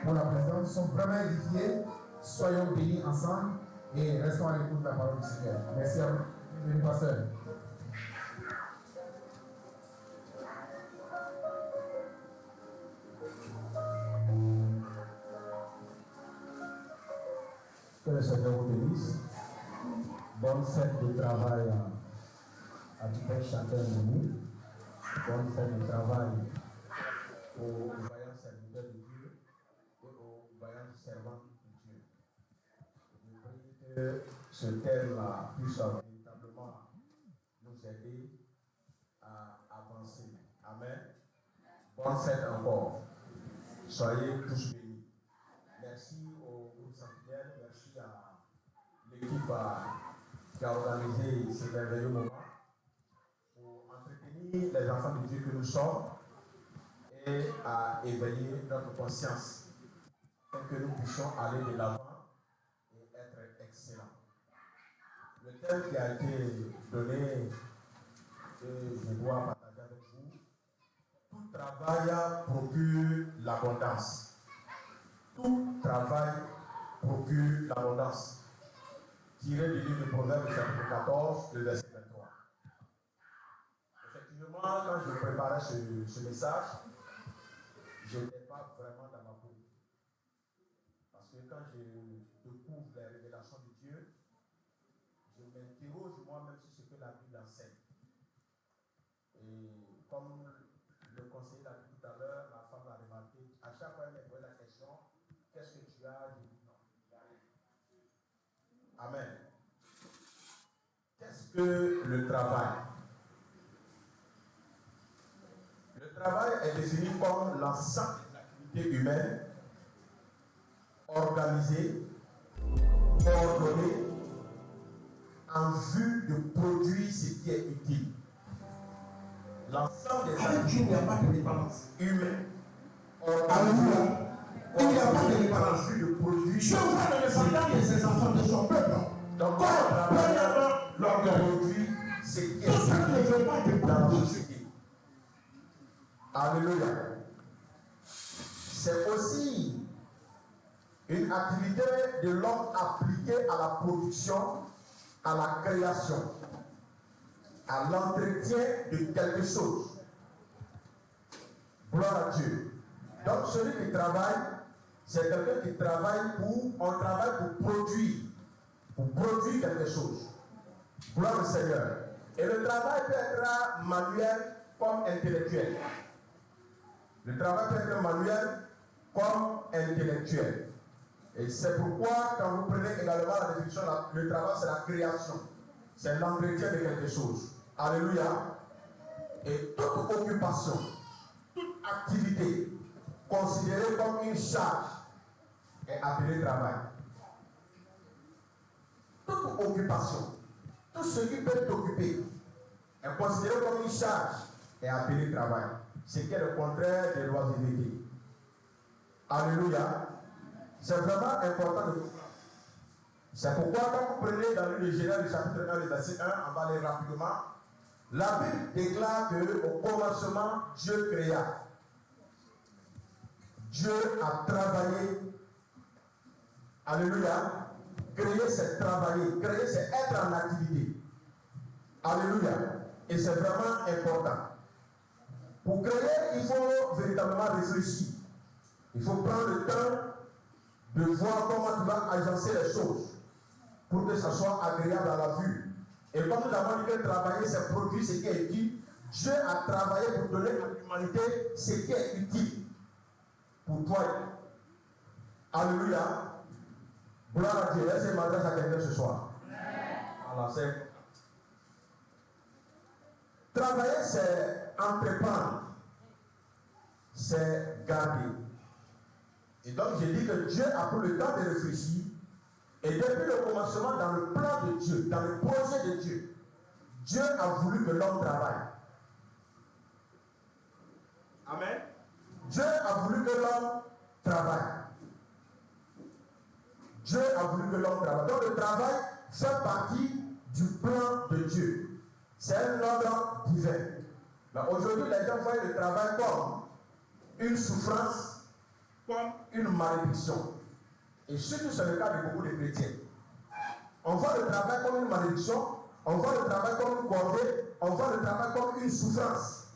pour la présidente sont vraiment édifiés. Soyons bénis ensemble et restons à l'écoute de la parole du Seigneur. Merci à vous. Bienvenue, pasteur. Que le Seigneur vous bénisse. Bonne fête de travail à tout un chacun de nous. Bonne fête de travail aux vaillants serviteurs de Dieu et aux vaillants servants de Dieu. Je prie que ce thème-là puisse véritablement nous aider à avancer. Amen. Bonne fête encore. Soyez tous bénis. Merci au groupe Saint-Pierre, merci à l'équipe qui a organisé ce merveilleux moment pour entretenir les enfants de Dieu que nous sommes et à éveiller notre conscience afin que nous puissions aller de l'avant et être excellents. Le thème qui a été donné, que je dois partager avec vous, tout travail procure l'abondance. Tout travail procure l'abondance. Tiré du livre de Proverbes, chapitre 14, le verset 23. Effectivement, quand je préparais ce message, je n'étais pas vraiment dans ma peau. Parce que quand je découvre les révélations de Dieu, je m'interroge moi-même sur ce que la Bible enseigne. Et comme le conseiller l'a dit tout à l'heure, ma femme l'a remarqué, à chaque fois elle me pose la question, qu'est-ce que tu as? Je dis non, il n'y a rien. Amen. Qu'est-ce que le travail? Le travail est défini comme l'ensemble des activités humaines organisées, coordonnées, en vue de produire ce qui est utile. L'ensemble des activités humaines organisées, il n'y a pas de dépendance de produire. Dieu va le dépendant de ses enfants, de son peuple. Donc, premièrement, l'homme produit ce qui est utile dans la société. Alléluia. C'est aussi une activité de l'homme appliquée à la production, à la création, à l'entretien de quelque chose. Gloire à Dieu. Donc, celui qui travaille, c'est quelqu'un qui travaille on travaille pour produire quelque chose. Gloire au Seigneur. Et le travail peut être manuel comme intellectuel. Le travail peut être manuel comme intellectuel. Et c'est pourquoi, quand vous prenez également la définition, le travail, c'est la création. C'est l'entretien de quelque chose. Alléluia. Et toute occupation, toute activité considérée comme une charge est appelée travail. Toute occupation, tout ce qui peut t'occuper est considéré comme une charge est appelé travail. Ce qui est le contraire de l'oisiveté. Alléluia. C'est vraiment important de comprendre. C'est pourquoi quand vous prenez dans le Genèse du chapitre 1, le verset 1, on va aller rapidement. La Bible déclare qu'au commencement, Dieu créa. Dieu a travaillé. Alléluia. Créer, c'est travailler. Créer, c'est être en activité. Alléluia. Et c'est vraiment important. Pour créer, il faut véritablement réfléchir. Il faut prendre le temps de voir comment tu vas agencer les choses pour que ça soit agréable à la vue. Et comme nous avons dit que travailler, c'est produire ce qui est utile, Dieu a travaillé pour donner à l'humanité ce qui est utile pour toi. Alléluia. Gloire à Dieu. Est-ce que je m'adresse à quelqu'un ce soir? Voilà, c'est. Travailler, c'est entreprendre. C'est garder. Et donc, j'ai dit que Dieu a pris le temps de réfléchir. Et depuis le commencement, dans le plan de Dieu, dans le projet de Dieu, Dieu a voulu que l'homme travaille. Amen. Dieu a voulu que l'homme travaille. Dieu a voulu que l'homme travaille. Donc le travail fait partie du plan de Dieu. C'est un ordre divin. Aujourd'hui, les gens voient le travail comme une souffrance, comme une malédiction. Et surtout c'est le cas de beaucoup de chrétiens. On voit le travail comme une malédiction, on voit le travail comme une corvée, on voit le travail comme une souffrance.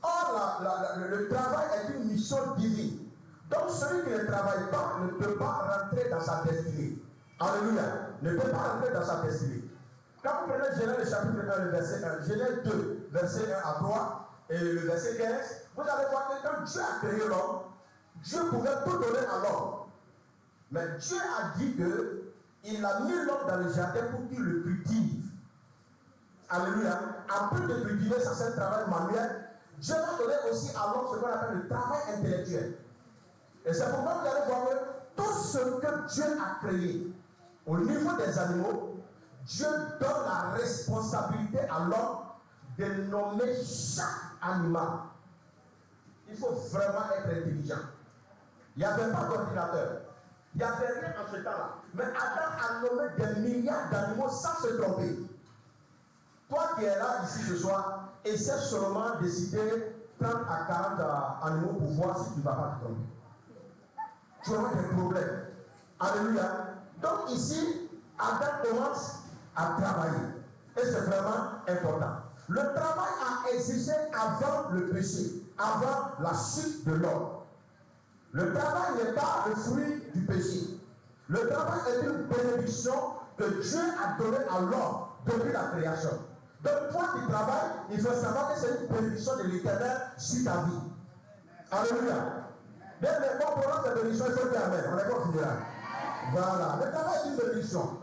Or, le travail est une mission divine. Donc celui qui ne travaille pas ne peut pas rentrer dans sa destinée. Alléluia. Ne peut pas rentrer dans sa destinée. Quand vous prenez Genèse chapitre 1, le verset 1, Genèse 2, verset 1 à 3, et le verset 15, vous allez voir que quand Dieu a créé l'homme, Dieu pouvait tout donner à l'homme. Mais Dieu a dit qu'il a mis l'homme dans le jardin pour qu'il le cultive. Alléluia. En plus de cultiver, ça c'est un travail manuel. Dieu va donner aussi à l'homme ce qu'on appelle le travail intellectuel. Et c'est pourquoi vous allez voir que tout ce que Dieu a créé au niveau des animaux, Dieu donne la responsabilité à l'homme de nommer chaque animal. Il faut vraiment être intelligent. Il n'y avait pas d'ordinateur. Il n'y avait rien en ce temps-là. Mais Adam a nommé des milliards d'animaux sans se tromper. Toi qui es là ici ce soir, essaie seulement de décider 30 à 40 animaux pour voir si tu ne vas pas te tromper. Tu auras des problèmes. Alléluia. Donc ici, Adam commence à travailler. Et c'est vraiment important. Le travail a existé avant le péché, avant la chute de l'homme. Le travail n'est pas le fruit du péché. Le travail est une bénédiction que Dieu a donnée à l'homme depuis la création. Donc toi qui travailles, il faut savoir que c'est une bénédiction de l'Éternel sur ta vie. Alléluia. Dès les bons pour notre bénédiction, il faut dire Amen. On est pas fini là. Voilà. Le travail est une bénédiction.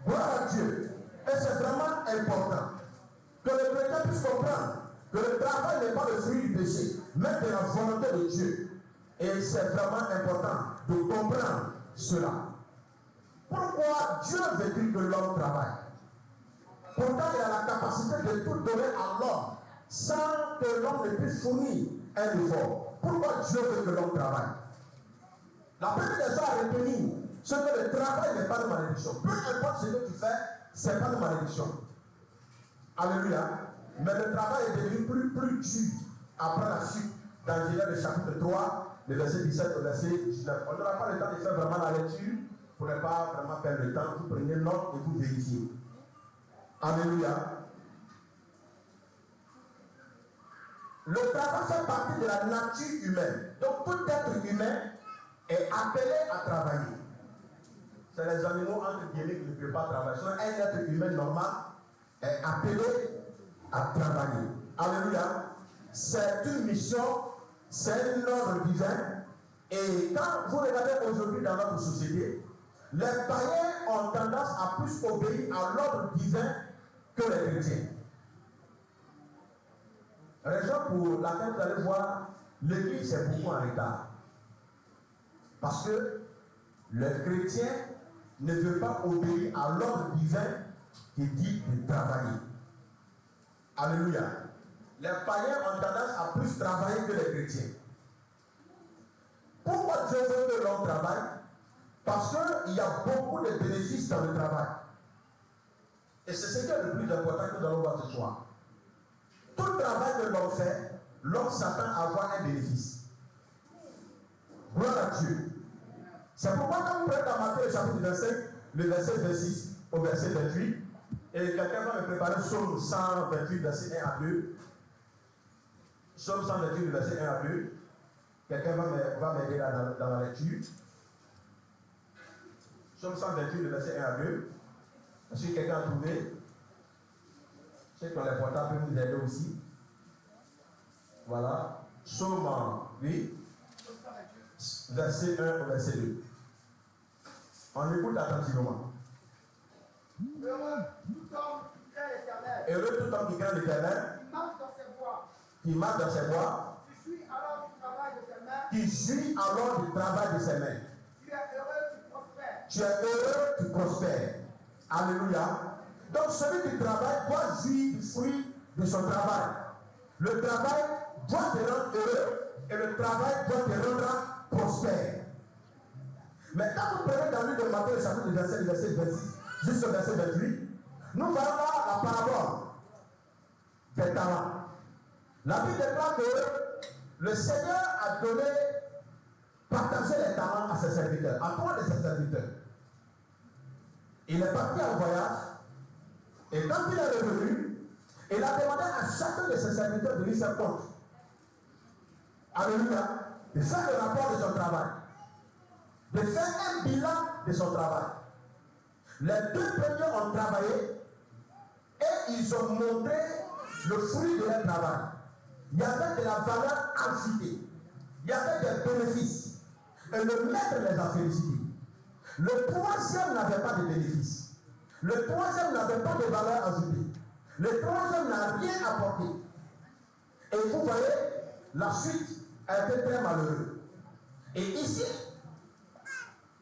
Gloire à Dieu. Et c'est vraiment important que le chrétien puisse comprendre que le travail n'est pas le fruit du péché, mais de la volonté de Dieu. Et c'est vraiment important de comprendre cela. Pourquoi Dieu veut-il que l'homme travaille? Pourtant, il a la capacité de tout donner à l'homme sans que l'homme ne puisse fournir un effort. Pourquoi Dieu veut que l'homme travaille? La première des choses à retenir, c'est que le travail n'est pas de malédiction. Peu importe ce que tu fais, ce n'est pas de malédiction. Alléluia. Mais le travail est devenu plus dur après la chute. Dans Genèse chapitre 3, le verset 17 au verset 19. On n'aura pas le temps de faire vraiment la lecture pour ne pas vraiment perdre le temps. Vous prenez note et vous vérifiez. Alléluia. Le travail fait partie de la nature humaine. Donc tout être humain est appelé à travailler. C'est les animaux entre guillemets qui ne peuvent pas travailler. Sinon, un être humain normal est appelé à travailler. Alléluia. C'est une mission, c'est un ordre divin. Et quand vous regardez aujourd'hui dans notre société, les païens ont tendance à plus obéir à l'ordre divin que les chrétiens. Raison pour laquelle vous allez voir, l'Église est beaucoup en retard. Parce que le chrétien ne veut pas obéir à l'ordre divin qui dit de travailler. Alléluia. Les païens ont tendance à plus travailler que les chrétiens. Pourquoi Dieu veut que l'homme travaille? Parce qu'il y a beaucoup de bénéfices dans le travail. Et c'est ce qui est le plus important que nous allons voir ce soir. Tout le travail que l'homme fait, l'homme s'attend à avoir un bénéfice. Gloire à Dieu. C'est pourquoi quand vous prenez dans Matthieu chapitre 25, le verset 26 au verset 28, et quelqu'un va me préparer Psaume 128, verset 1 à 2. Psaume 128, verset 1 à 2. Quelqu'un va m'aider dans la lecture. Psaume 128, verset 1 à 2. Si quelqu'un a trouvé, ceux qui ont les portables peuvent nous aider aussi. Voilà. Psaume 8, verset 1 au verset 2. On écoute attentivement. Heureux tout homme qui craint l'Éternel, qui marche dans ses voies, qui jouit alors du travail de ses mains. Tu es heureux, tu prospères. Alléluia. Donc celui qui travaille doit jouir du fruit de son travail. Le travail doit te rendre heureux et le travail doit te rendre prospère. Mais quand vous prenez dans le livre de Matthieu, le chapitre du verset 26 jusqu'au verset 28, nous voyons là la parabole des talents. La Bible déclare que le Seigneur a donné partager les talents à ses serviteurs, à 3 de ses serviteurs. Il est parti en voyage, et quand il est revenu, il a demandé à chacun de ses serviteurs de lui faire compte. Alléluia. De faire le rapport de son travail. De faire un bilan de son travail. Les 2 premiers ont travaillé et ils ont montré le fruit de leur travail. Il y avait de la valeur ajoutée. Il y avait des bénéfices. Et le maître les a félicités. Le 3e n'avait pas de bénéfices. Le 3e n'avait pas de valeur ajoutée. Le 3e n'a rien apporté. Et vous voyez, la suite a été très malheureuse. Et ici,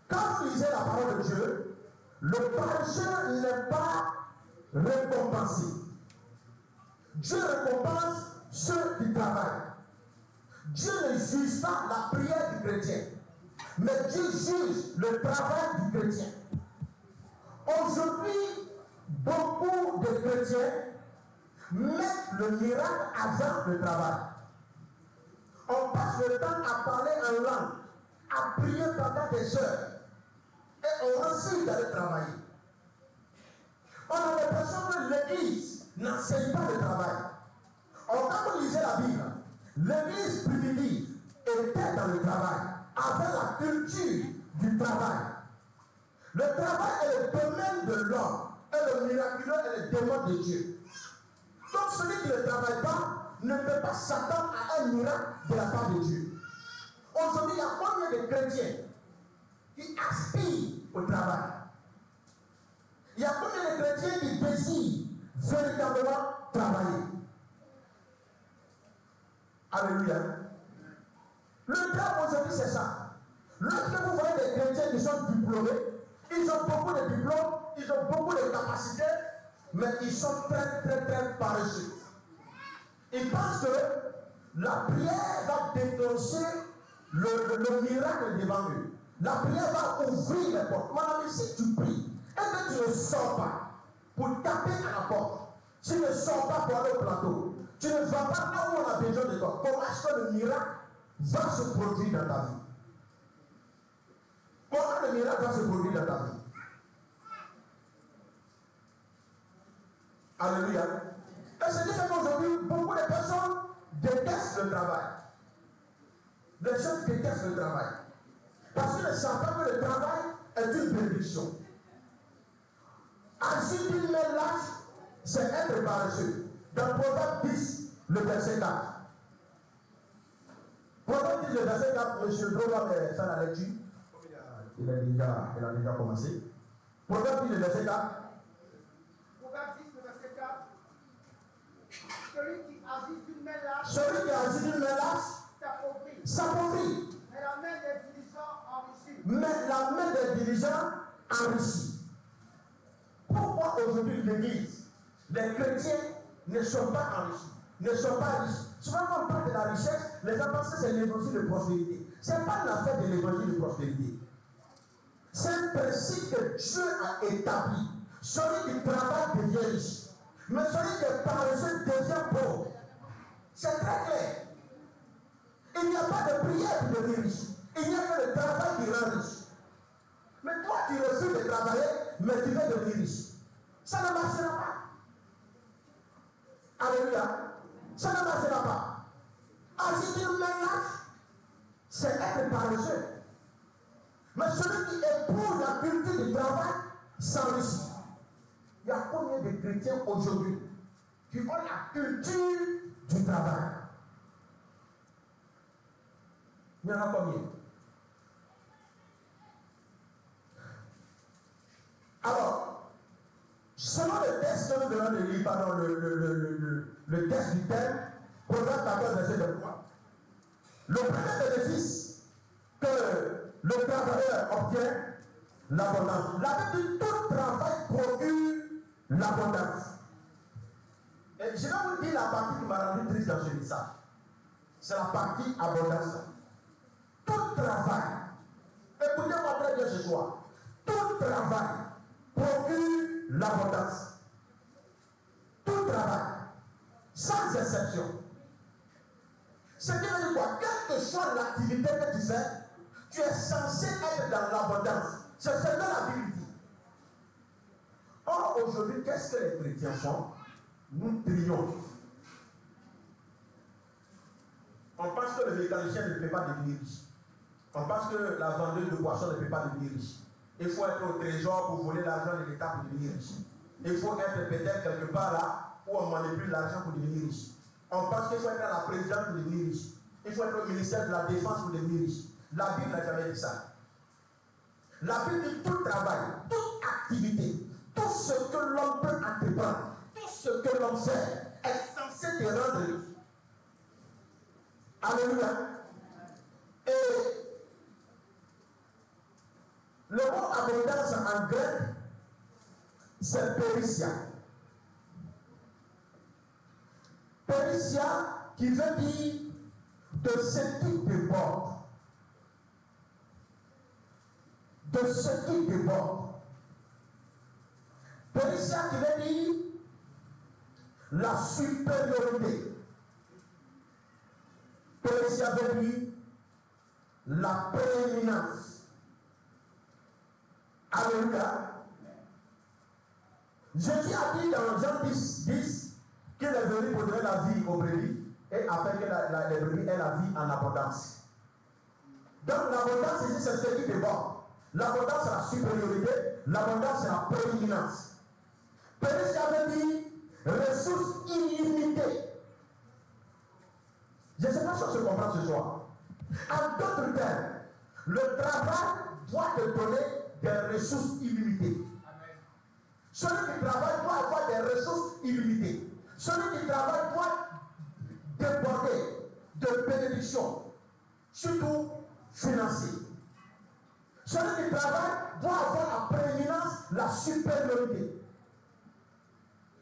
quand vous lisez la parole de Dieu, le paresseux n'est pas récompensé. Dieu récompense ceux qui travaillent. Dieu ne juge pas la prière du chrétien, mais Dieu juge le travail du chrétien. Aujourd'hui, beaucoup de chrétiens mettent le miracle avant le travail. On passe le temps à parler en langue, à prier pendant des heures, et on refuse d'aller travailler. On a l'impression que l'Église n'enseigne pas le travail. Or, quand vous lisez la Bible, l'Église primitive était dans le travail, avait la culture du travail. Le travail est le domaine de l'homme, et le miraculeux est le démon de Dieu. Donc celui qui ne travaille pas ne peut pas s'attendre à un miracle de la part de Dieu. Aujourd'hui, il y a combien de chrétiens qui aspirent au travail? Il y a combien de chrétiens qui désirent véritablement travailler? Alléluia. Le drame aujourd'hui, c'est ça. Lorsque vous voyez des chrétiens qui sont diplômés, ils ont beaucoup de diplômes, ils ont beaucoup de capacités, mais ils sont très paresseux. Ils pensent que la prière va déclencher le miracle devant eux. La prière va ouvrir les portes. Mon ami, si tu pries, et que tu ne sors pas pour taper à la porte, tu ne sors pas pour aller au plateau, tu ne vas pas là où on a besoin de toi, comment est-ce que le miracle va se produire dans ta vie? Comment le miracle va se produire dans ta vie? Alléluia. Et c'est dit qu'aujourd'hui, beaucoup de personnes détestent le travail. Les gens détestent le travail. Parce qu'ils ne savent pas que le travail est une bénédiction. Agir d'une main lâche, c'est être paresseux. Dans Proverbe 10, le verset 4. Proverbe 10, le verset 4, M. Bro va faire la lecture. Il a déjà commencé. Proverbe 10, le verset 4. Proverbe 10, le verset 4. Celui qui agit d'une main lâche s'appauvrit. Mais la main des diligents enrichit. Mais la main des diligents enrichit. Pourquoi aujourd'hui l'Église, les chrétiens ne sont pas enrichis, ne sont pas riches? Souvent quand on parle de la richesse, les gens pensent que c'est l'évangile de prospérité. Ce n'est pas l'affaire de l'évangile de prospérité. C'est un principe que Dieu a établi. Celui qui travaille devient riche. Mais celui qui est paresseux devient pauvre. C'est très clair. Il n'y a pas de prière pour devenir riche. Il n'y a que le travail qui rend riche. Mais toi, tu refuses de travailler, mais tu veux devenir riche. Ça ne marchera pas. Alléluia. Ça ne marchera pas. Agir d'une main lâche, c'est être paresseux. Mais celui qui éprouve la culture du travail s'enrichit. Il y a combien de chrétiens aujourd'hui qui ont la culture du travail? Il y en a combien? Alors, selon le texte que nous venons de lire, pardon, le texte du thème, Proverbe 14, verset 23, le premier bénéfice que le travailleur obtient, l'abondance. La Bible dit tout travail procure l'abondance. Et je vais vous dire la partie qui m'a rendu triste dans ce message. C'est la partie abondance. Tout travail, écoutez-moi très bien ce soir, tout travail procure l'abondance. Tout travail, sans exception. Ce qui veut dire quoi? Quelle que soit l'activité que tu fais, Tu es censé être dans l'abondance. C'est ce que la Bible dit. Or, aujourd'hui, qu'est-ce que les chrétiens font? Nous trions. On pense que le mécanicien ne peut pas devenir riche. On pense que la vendeuse de poissons ne peut pas devenir riche. Il faut être au trésor pour voler l'argent de l'État pour devenir riche. Il faut être peut-être quelque part là où on manipule l'argent pour devenir riche. On pense qu'il faut être à la présidence pour devenir riche. Il faut être au ministère de la Défense pour devenir riche. La Bible n'a jamais dit ça. La Bible dit tout travail, toute activité, tout ce que l'homme peut entreprendre, tout ce que l'homme fait est censé te rendre riche. Alléluia. Et le mot abondance en grec, c'est périssia. Périssia qui veut dire de ce qui déborde. De ce qui déborde. Périssia qui veut dire la supériorité. Périssia veut dire la prééminence. Alléluia. Jésus a dit dans Jean 10 qu'il est venu pour donner la vie aux brebis et afin que les brebis aient la vie en abondance. Donc l'abondance ici, c'est ce qui déborde. L'abondance, c'est la supériorité. L'abondance, c'est la prééminence. Périssia veut dire ressources illimitées. Je ne sais pas si on se comprend ce soir. En d'autres termes, le travail doit te donner des ressources illimitées. Celui qui travaille doit avoir des ressources illimitées. Celui qui travaille doit déborder de bénédictions, surtout financières. Celui qui travaille doit avoir la prééminence, la supériorité.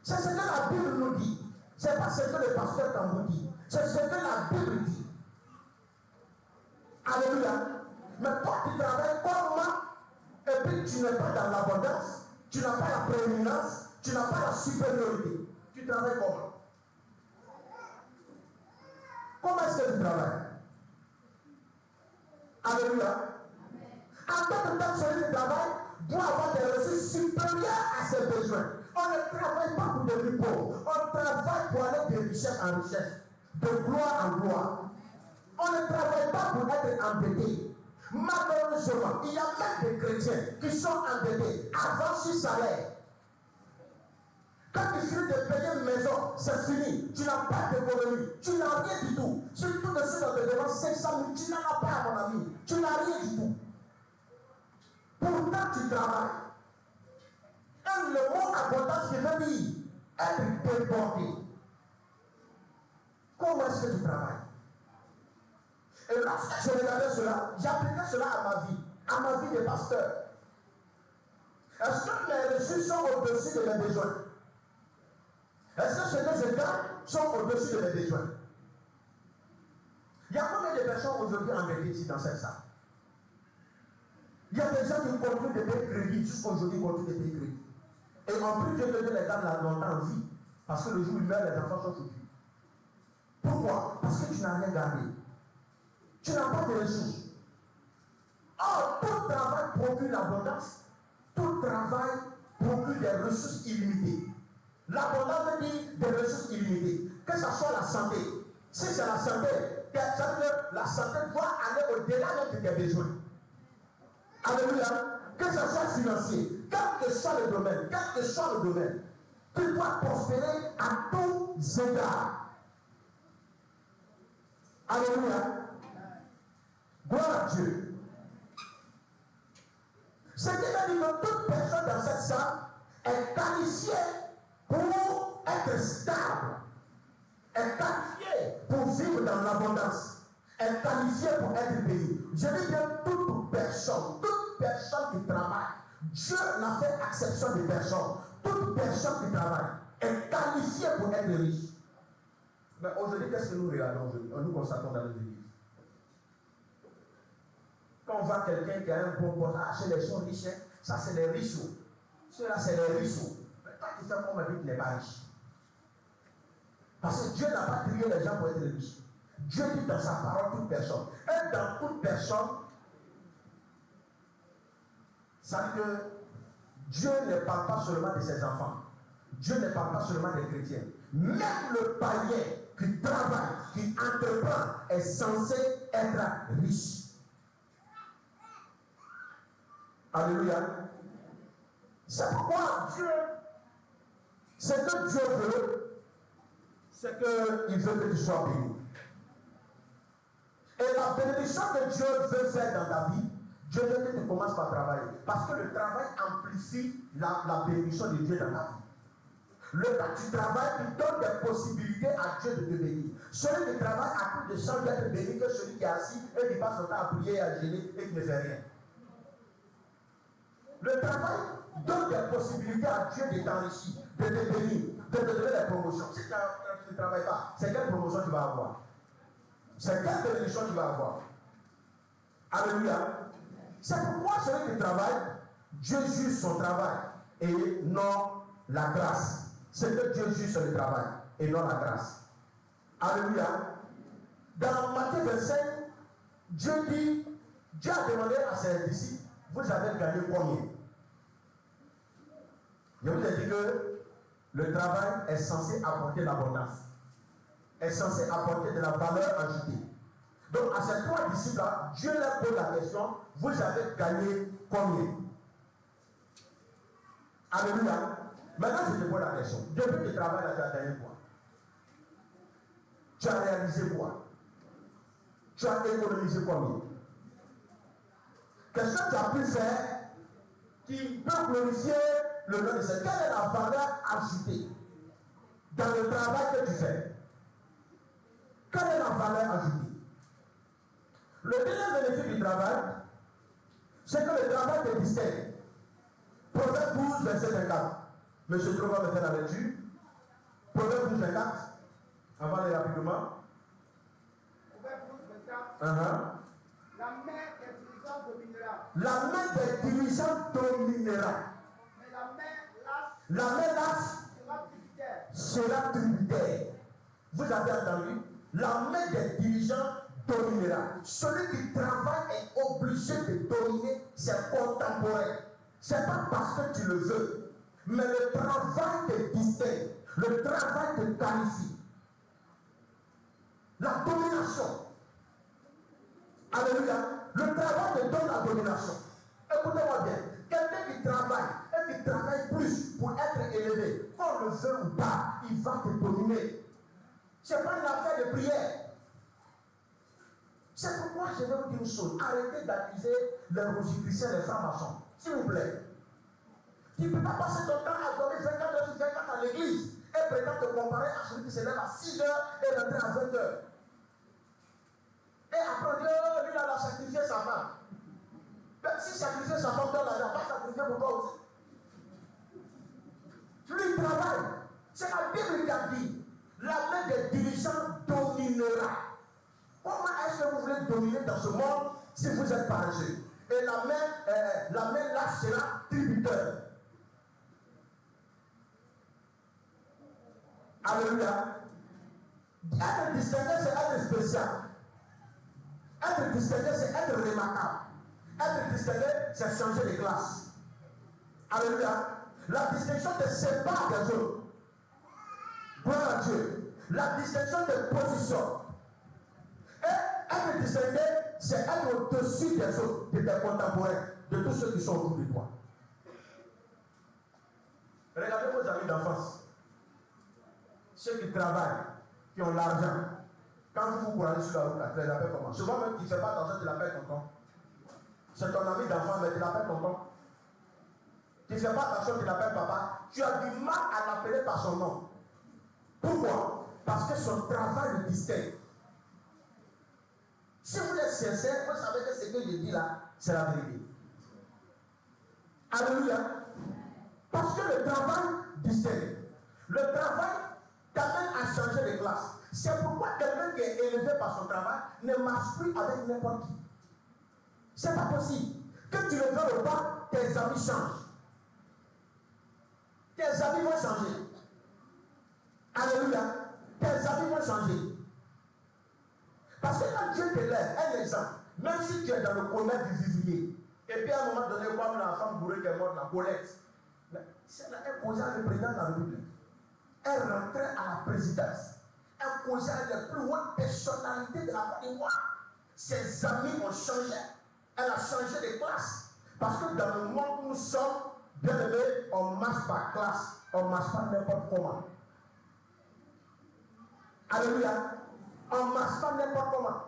C'est ce que la Bible nous dit. Ce n'est pas ce que le pasteur Tambou dit. C'est ce que la Bible dit. Alléluia. Mais toi qui travailles comme moi, et puis tu n'es pas dans l'abondance, tu n'as pas la prééminence, tu n'as pas la supériorité. Tu travailles comment? Comment est-ce que tu travailles? Alléluia. En tant que temps, celui qui travaille doit avoir des ressources supérieures à ses besoins. On ne travaille pas pour devenir pauvre. On travaille pour aller de richesse en richesse, de gloire en gloire. On ne travaille pas pour être endetté. Malheureusement, il y a même des chrétiens qui sont endettés avant 6 salaires. Quand tu finis de payer une maison, c'est fini. Tu n'as pas d'économie. Tu n'as rien du tout. Si tout de suite on te demande 500 000, tu n'en as pas, mon ami. Tu n'as rien du tout. Pourtant, tu travailles. Et le mot abondance qui veut dire être débordé. Comment est-ce que tu travailles? Et lorsque je regardais cela, j'appliquais cela à ma vie de pasteur. Est-ce que mes ressources sont au-dessus de mes besoins? Est-ce que ce que je gagne sont au-dessus de mes besoins? Il y a combien de personnes aujourd'hui endettées ici dans cette salle? Il y a des gens qui continuent de payer crédit, jusqu'aujourd'hui, ils continuent de payer crédit. Et en plus, Dieu te donne les gars longtemps en vie. Parce que le jour où il meurt, les enfants sont foutus. Pourquoi? Parce que tu n'as rien gardé. Tu n'as pas de ressources. Or, tout travail procure l'abondance. Tout travail procure des ressources illimitées. L'abondance veut dire des ressources illimitées. Que ce soit la santé. Si c'est la santé, la santé doit aller au-delà de tes besoins. Alléluia. Que ce soit financier, quel que soit le domaine, tu dois prospérer à tous égards. Alléluia. Gloire à Dieu. Ce qui veut dire que toute personne dans cette salle est qualifiée pour être stable, est qualifiée pour vivre dans l'abondance, est qualifiée pour être payée. Je dis bien toute personne qui travaille. Dieu n'a fait exception de personne. Toute personne qui travaille est qualifiée pour être riche. Mais aujourd'hui, qu'est-ce que nous regardons aujourd'hui? Nous constatons dans les églises. Quand on voit quelqu'un qui a un bon poste, ah, ceux-là sont riches, hein? Ça c'est les riches. Ceux-là c'est les riches. Mais toi qui fais comme on dit, tu n'es pas riche. Parce que Dieu n'a pas créé les gens pour être riches. Dieu dit dans sa parole toute personne. Et dans toute personne, Ça veut dire que Dieu ne parle pas seulement de ses enfants. Dieu ne parle pas seulement des chrétiens. Même le païen qui travaille, qui entreprend, est censé être riche. Alléluia. C'est pourquoi Dieu, ce que Dieu veut, c'est qu'il veut que tu sois béni. Et la bénédiction que Dieu veut faire dans ta vie, Dieu veut que tu commences par travailler. Parce que le travail amplifie la bénédiction de Dieu dans ta vie. Le temps que tu travailles, tu donnes des possibilités à Dieu de te bénir. Celui qui travaille a plus de chance d'être béni que celui qui est assis et qui passe son temps à prier et à gêner et qui ne fait rien. Le travail donne des possibilités à Dieu de t'enrichir, de te bénir, de te donner des promotions. Si tu ne travailles pas, c'est quelle promotion tu vas avoir? C'est quelle bénédiction tu vas avoir? Alléluia. C'est pourquoi celui qui travaille, Dieu juge son travail et non la grâce. C'est que Dieu juge le travail et non la grâce. Alléluia. Dans Matthieu 25, Dieu a demandé à ses disciples, vous avez gagné combien? Je vous ai dit que le travail est censé apporter l'abondance, est censé apporter de la valeur ajoutée. Donc à ces trois disciples-là, Dieu leur pose la question, vous avez gagné combien? Alléluia. Maintenant, je te pose la question. Depuis que tu travailles là, tu as gagné quoi? Tu as réalisé quoi? Tu as économisé combien? Qu'est-ce que tu as pu faire qui peut glorifier le nom de Dieu? Quelle est la valeur ajoutée dans le travail que tu fais? Quelle est la valeur ajoutée? Le deuxième bénéfice du travail, c'est que le travail te distingue. Proverbe 12, verset 24. Monsieur Trova va me faire la lecture. Proverbe 12, 24. Avant d'aller rapidement. Proverbe 12, 24. La main des dirigeants dominera. La main des dirigeants dominera. Mais la main lâche sera tributaire. Sera tributaire. Vous avez entendu? La main des dirigeants dominera. Celui qui travaille est obligé de dominer ses contemporains. Ce n'est pas parce que tu le veux, mais le travail te distingue, le travail te qualifie. La domination. Alléluia. Le travail te donne la domination. Écoutez-moi bien. Quelqu'un qui travaille et qui travaille plus pour être élevé, qu'on le veut ou pas, il va te dominer. Ce n'est pas une affaire de prière. C'est pourquoi je vais vous dire une chose. Arrêtez d'accuser les rosicruciens, les francs-maçons. S'il vous plaît. Tu ne peux pas passer ton temps à donner 24 heures sur 24 à l'église et prétendre te comparer à celui qui se lève à 6 heures et rentrer à 20 heures. Et après, lui, il a sacrifié sa femme. Mais si sacrifier sa femme dans l'argent, va sacrifier pour toi aussi. Lui, il travaille. C'est la Bible qui a dit la main des dirigeants dominera. Comment est-ce que vous voulez dominer dans ce monde si vous êtes paresseux? Et la main là sera tributaire. Alléluia. Être distingué, c'est être spécial. Être distingué, c'est être remarquable. Être distingué, c'est changer de classe. Alléluia. La distinction te sépare des autres. Gloire à Dieu. La distinction te positionne. Et être distingué, c'est être au-dessus des autres, de tes contemporains, de tous ceux qui sont autour de toi. Regardez vos amis d'enfance. Ceux qui travaillent, qui ont l'argent. Quand vous courez sur la route, tu les appelles comment? Souvent même, tu ne fais pas attention, tu l'appelles tonton. C'est ton ami d'enfance, mais tu l'appelles tonton. Tu ne fais pas attention, tu l'appelles papa. Tu as du mal à l'appeler par son nom. Pourquoi? Parce que son travail le distingue. Si vous êtes sincère, vous savez que ce que je dis là, c'est la vérité. Alléluia. Parce que le travail distingue. Le travail t'amène à changer de classe. C'est pourquoi quelqu'un qui est élevé par son travail ne marche plus avec n'importe qui. C'est pas possible. Que tu le veux ou pas, tes amis changent. Tes amis vont changer. Alléluia. Tes amis vont changer. Parce que quand Dieu te lève, un exemple, même si tu es dans le commerce du vivrier, et puis à un moment donné, vois la femme bourrée qui est morte, la Colette. Elle causait avec le président de la République. Elle rentrait à la présidence. Elle causait avec les plus hautes personnalités de la Côte d'Ivoire. Ses amis ont changé. Elle a changé de classe. Parce que dans le monde où nous sommes, bien aimés, on marche par classe. On ne marche pas n'importe comment. Alléluia. On ne marche pas n'importe comment.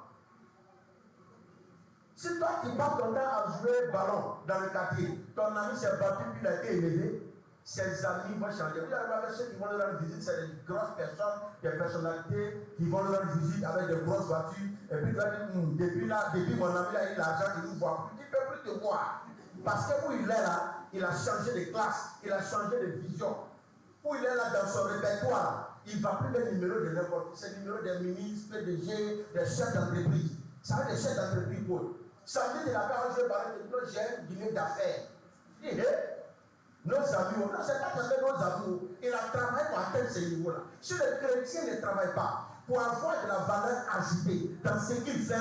Si toi qui passes ton temps à jouer ballon dans le quartier, ton ami s'est battu puis il a été élevé, ses amis vont changer. Vous allez voir ceux qui vont leur rendre visite, c'est des grosses personnes, des personnalités qui vont leur rendre visite avec des grosses voitures. Et puis tu vas dire, depuis mon ami a eu l'argent, il nous voit. Il ne peut plus te voir. Parce que où il est là, il a changé de classe, il a changé de vision. Où il est là dans son répertoire, il ne va plus les numéros de n'importe qui. C'est le numéro des ministres, PDG, des chefs d'entreprise. Ça va être des chefs d'entreprise pour eux. Samedi, il a parlé, je parlais de nos jeunes dîner d'affaires. Nos amis, non, c'est pas parce que nos amis, il a travaillé pour atteindre ce niveau-là. Si le chrétien ne travaille pas pour avoir de la valeur ajoutée dans ce qu'il fait,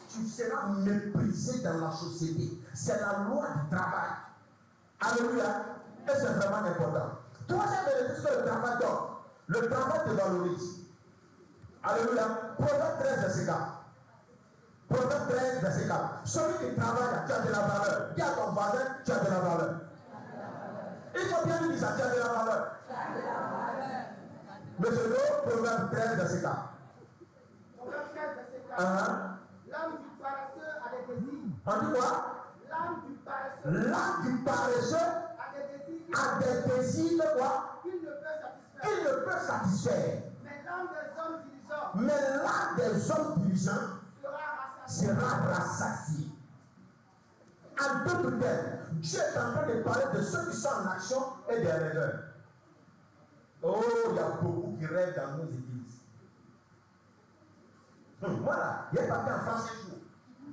tu seras méprisé dans la société. C'est la loi du travail. Alléluia. Et c'est vraiment important. Troisième bénéfice que le travail donne. Le travail te valorise. Alléluia. Proverbe 13, verset 4. Proverbe 13, verset 4. Celui qui travaille, tu as de la valeur. Dis à ton voisin, tu as de la valeur. Il faut bien lui dire ça, tu as de la valeur. Monsieur Le, Proverbe 13, verset 4. Proverbe 13, verset 4. L'âme du paresseux a des désirs. On dit quoi? L'âme du paresseux. L'âme du paresseux a des désirs de quoi? Il ne peut satisfaire. Il ne peut satisfaire. Mais l'âme des hommes diligents. Mais l'âme des hommes diligents sera rassasiée. En d'autres termes, Dieu est en train de parler de ceux qui sont en action et des rêveurs. Oh, il y a beaucoup qui rêvent dans nos églises. Voilà, il y a pas en France un jour.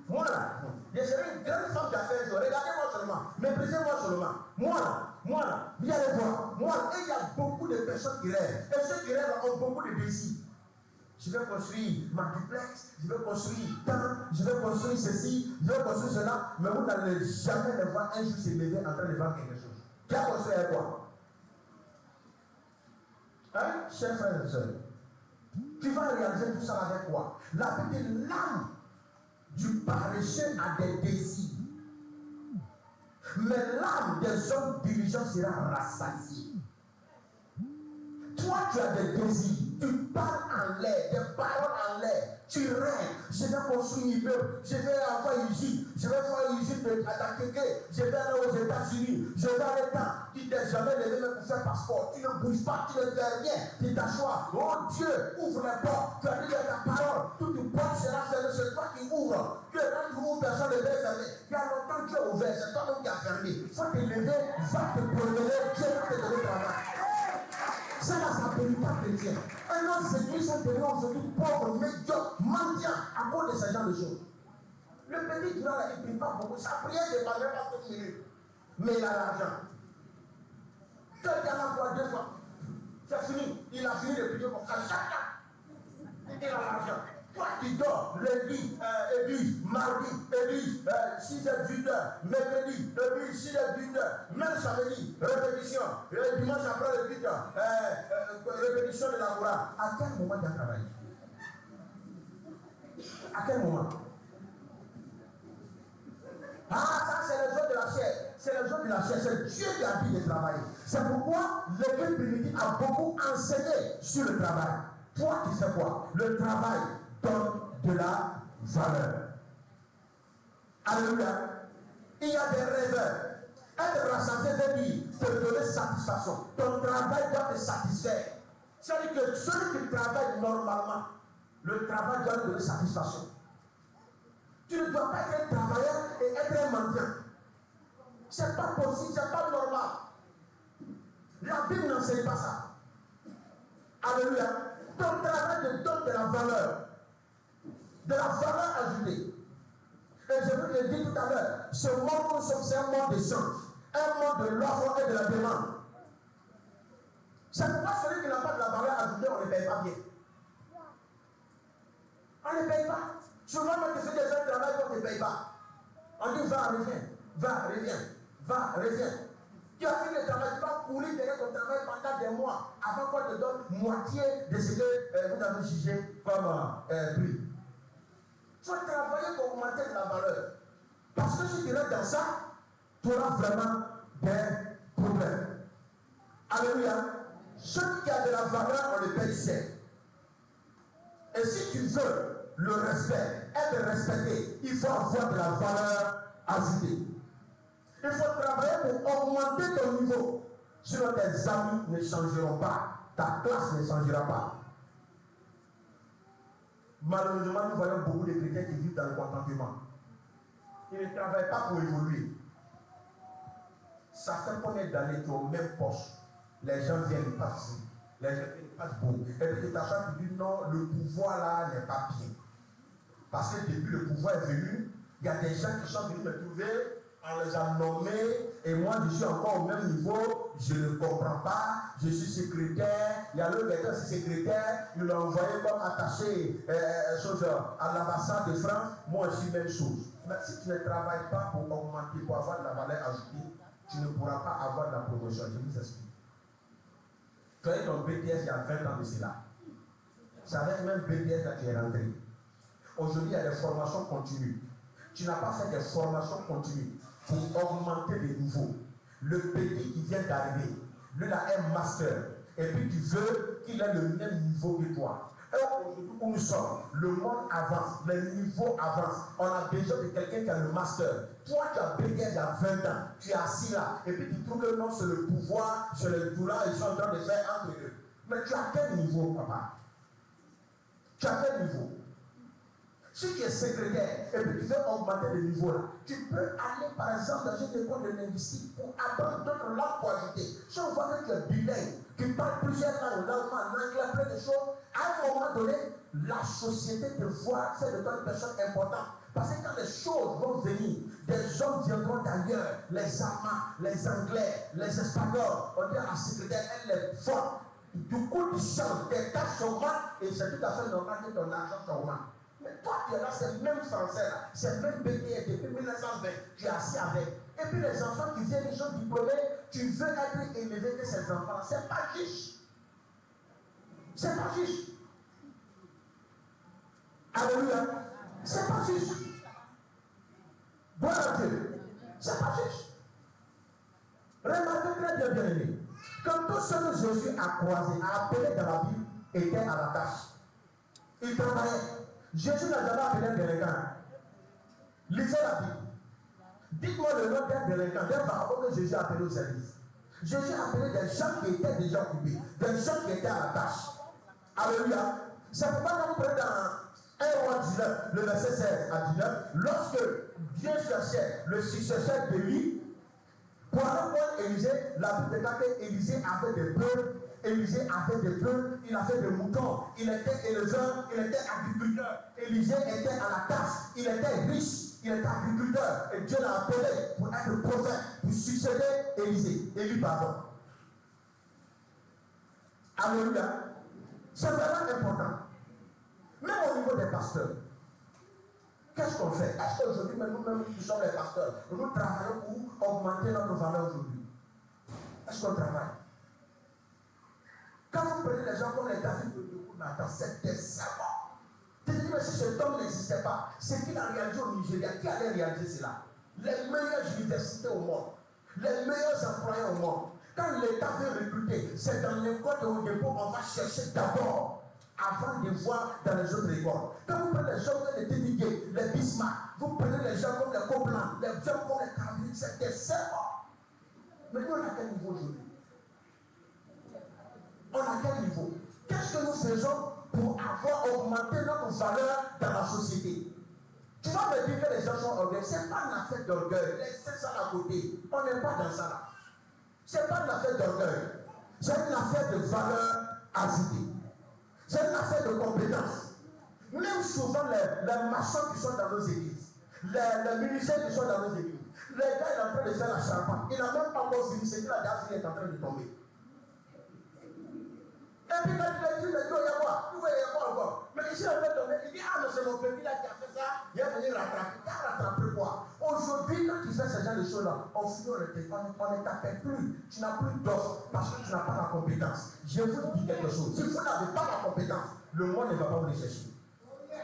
Voilà, je serai une grande femme d'affaires un jour. Regardez-moi seulement, méprisez-moi seulement. Moi, vous allez voir. Et il y a beaucoup de personnes qui rêvent. Et ceux qui rêvent ont beaucoup de désirs. Je vais construire ma duplex, je vais construire je vais construire ceci, je vais construire cela, mais vous n'allez jamais le voir un jour se lever en train de vendre quelque chose. Qui a construit avec quoi? Hein, chers frères et sœurs? Tu vas réaliser tout ça avec quoi? La Bible dit l'âme du paresseux a des désirs, mais l'âme des hommes dirigeants sera rassasiée. Toi, tu as des désirs, tu parles en l'air, des paroles en l'air, tu rêves. Je vais construire une immeuble, je vais avoir une usine, je vais faire une usine d'attaquer, je vais aller aux États-Unis, je vais aller là. Tu t'es jamais levé même pour faire passeport, tu ne bouges pas, tu ne fais rien, tu t'assois. Oh Dieu, ouvre les portes, tu as dit ta parole, toute porte sera fermée, c'est toi qui ouvres. Tu es là, tu ouvres, personne ne va fermer. Il y a longtemps que tu as ouvert, c'est toi-même qui as fermé. Il faut te lever, va te promener, Dieu va te donner travail. Ça ne s'appelle pas chrétien. Et nos églises sont devenues aujourd'hui pauvres, médiocres, mendiants à cause de ce genre de choses. Le petit Durand, il ne prie pas beaucoup. Sa prière ne parle pas 5 minutes. Mais il a l'argent. Quelqu'un a fois 2 fois. C'est fini. Il a fini de prier pour ça. Il a l'argent. Toi qui dors, lundi, église, mardi, église, 6h, 8h, mercredi, église, 6h, 8h, même samedi, répétition, dimanche après le 8h, répétition de la Torah. À quel moment tu as travaillé? À quel moment? Ah, ça c'est le jeu de la chair. C'est le jeu de la chair. C'est Dieu qui a dit de travailler. C'est pourquoi l'église primitive a beaucoup enseigné sur le travail. Toi, tu sais quoi? Le travail donne de la valeur. Alléluia. Il y a des rêveurs. Être rassasié veut dire te donner satisfaction. Ton travail doit te satisfaire. C'est-à-dire que celui qui travaille normalement, le travail doit te donner satisfaction. Tu ne dois pas être un travailleur et être un mendiant. C'est pas possible, c'est pas normal. La Bible n'enseigne pas ça. Alléluia. Ton travail te donne de la valeur. De la valeur ajoutée. Et je vous l'ai dit tout à l'heure, ce monde où nous sommes, c'est un monde d'échange. Un monde de l'offre et de la demande. C'est pourquoi celui qui n'a pas de la valeur ajoutée, on ne le paye pas bien. On ne le paye pas. Souvent, quand tu fais des gens de travail, on ne te paye pas. On dit va, reviens, Va, reviens. Tu as fini le travail, tu vas courir derrière ton travail pendant des mois avant qu'on te donne moitié de ce que vous avez jugé comme prix. Tu vas travailler pour augmenter la valeur. Parce que si tu restes dans ça, tu auras vraiment des problèmes. Alléluia. Ce qui a de la valeur, on le paye cher. Et si tu veux le respect, être respecté, il faut avoir de la valeur ajoutée. Il faut travailler pour augmenter ton niveau. Sinon tes amis ne changeront pas. Ta classe ne changera pas. Malheureusement, nous voyons beaucoup de chrétiens qui vivent dans le contentement. Ils ne travaillent pas pour évoluer. Ça fait qu'on est dans les au même poste. Les gens viennent passer. Les gens viennent passer beaucoup. Et puis tu t'achètes, tu dis non, le pouvoir là n'est pas bien. Parce que depuis le pouvoir est venu, il y a des gens qui sont venus me trouver. On les a nommés et moi je suis encore au même niveau, je ne comprends pas, je suis secrétaire, il y a l'autre qui est aussi secrétaire, il l'a envoyé comme attaché à l'ambassade de France, moi aussi même chose. Mais si tu ne travailles pas pour augmenter, pour avoir de la valeur ajoutée, tu ne pourras pas avoir de la promotion, je vous explique. Tu as eu ton BTS il y a 20 ans de cela. C'est avec même BTS que tu es rentré. Aujourd'hui il y a des formations continues. Tu n'as pas fait des formations continues pour augmenter les niveaux. Le petit qui vient d'arriver, lui a un master, et puis tu veux qu'il ait le même niveau que toi. Alors aujourd'hui où nous sommes, le monde avance, les niveaux avancent. On a besoin de quelqu'un qui a le master. Toi, tu as BTS il y a 20 ans, tu es assis là, et puis tu trouves que non, c'est le pouvoir, c'est le douleur, ils sont en train de faire entre eux. Mais tu as quel niveau, papa? Tu as quel niveau? Si tu es secrétaire et puis tu veux augmenter le niveau là, tu peux aller par exemple dans une école de linguistique pour apprendre d'autres langues pour ajouter. Si on voit que tu es bilingue, tu parles plusieurs langues, l'allemand, l'anglais, plein de choses, à un moment donné, la société te voit faire de toi une personne importante. Parce que quand les choses vont venir, des hommes viendront d'ailleurs, les Allemands, les Anglais, les Espagnols, on dit à la secrétaire, elle est forte. Du coup, tu changes, tes tâches augmentent et c'est tout à fait normal que ton argent augmente. Mais toi, tu es là, c'est le même français là, c'est le même BTS depuis 1920, tu es assis avec. Et puis les enfants qui viennent, ils sont diplômés, tu veux être élevé que ces enfants, c'est pas juste. C'est pas juste. Alléluia. C'est pas juste. Bon Dieu. C'est pas juste. Remarquez très bien, bien aimé. Quand tous ceux que Jésus a croisés, a appelés dans la Bible, étaient à la tâche. Ils travaillaient. Jésus n'a jamais appelé un délinquant. Lisez la Bible. Dites-moi le nom d'un délinquant, d'un vagabond que Jésus a appelé au service. Jésus a appelé des gens qui étaient déjà occupés, des gens qui étaient à la tâche. Alléluia. C'est pourquoi quand vous prenez dans 1 Roi 19, le verset 16 à 19, lorsque Dieu cherchait le successeur d'Élie, pour aller voir Élisée, la Bible déclare qu'Élisée avait des bœufs. Élisée avait des bœufs, il avait des moutons, il était éleveur, il était agriculteur. Élisée était à la tâche, il était riche, il était agriculteur. Et Dieu l'a appelé pour être prophète, pour succéder Élisée. Élie, pardon. Alléluia. C'est vraiment important. Même au niveau des pasteurs. Qu'est-ce qu'on fait? Est-ce qu'aujourd'hui, nous-mêmes, qui sommes les pasteurs, nous travaillons pour augmenter notre valeur aujourd'hui? Est-ce qu'on travaille? Quand vous prenez les gens comme les David de Nathan, c'est des savants. Tu te dis, mais si cet homme n'existait pas, c'est qu'il a réalisé au Nigeria, qui allait réaliser cela? Les meilleures universités au monde, les meilleurs employés au monde. Quand l'État veut recruter, c'est dans l'école de haut dépôt qu'on va chercher d'abord, avant de voir dans les autres écoles. Quand vous prenez les gens comme les Ténigué, les Bismarck, vous prenez les gens comme les Copeland, les gens comme les Carabines, c'est des savants. Mais nous, on a quel niveau aujourd'hui? On a quel niveau? Qu'est-ce que nous faisons pour avoir augmenté notre valeur dans la société? Tu vas me dire que les gens sont orgueilleux. Ce n'est pas une affaire d'orgueil. Laissez ça à côté. On n'est pas dans ça là. Ce n'est pas une affaire d'orgueil. C'est une affaire de valeur ajoutée. C'est une affaire de compétence. Même souvent les maçons qui sont dans nos églises, les ministères qui sont dans nos églises, les gars il est en train de faire la charpente. Il n'a même pas encore fini. C'est que la dame est en train de tomber. Et puis quand il dit, il y a quoi? Il y a quoi encore? Mais ici, on peut tomber. Il dit, ah, mais c'est mon petit là qui a fait ça. Il est venu rattraper. Il a rattrapé quoi? On Aujourd'hui, quand tu fais ce genre de choses-là, on ne t'appelle plus. Tu n'as plus d'offre parce que tu n'as pas la compétence. Je vous dis quelque chose. Si vous n'avez pas la compétence, le monde ne va pas vous les chercher.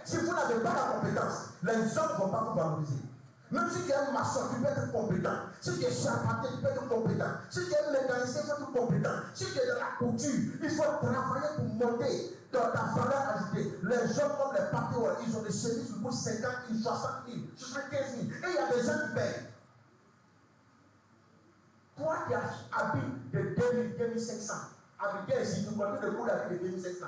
Si vous n'avez pas la compétence, les hommes ne vont pas vous valoriser. Même si tu es un maçon, tu peux être compétent. Si tu es charpentier, tu peux être compétent. Si tu es mécanicien, tu peux être compétent. Si tu es dans la couture, il faut travailler pour monter dans ta valeur ajoutée. Les hommes comme les patrons, ils ont des chemises pour 50 000, 60 000, 75 000. Et il y a des gens qui payent. Toi qui habites de 2000, 2500, habiter ici, tu continues de cours d'habiter de 2500.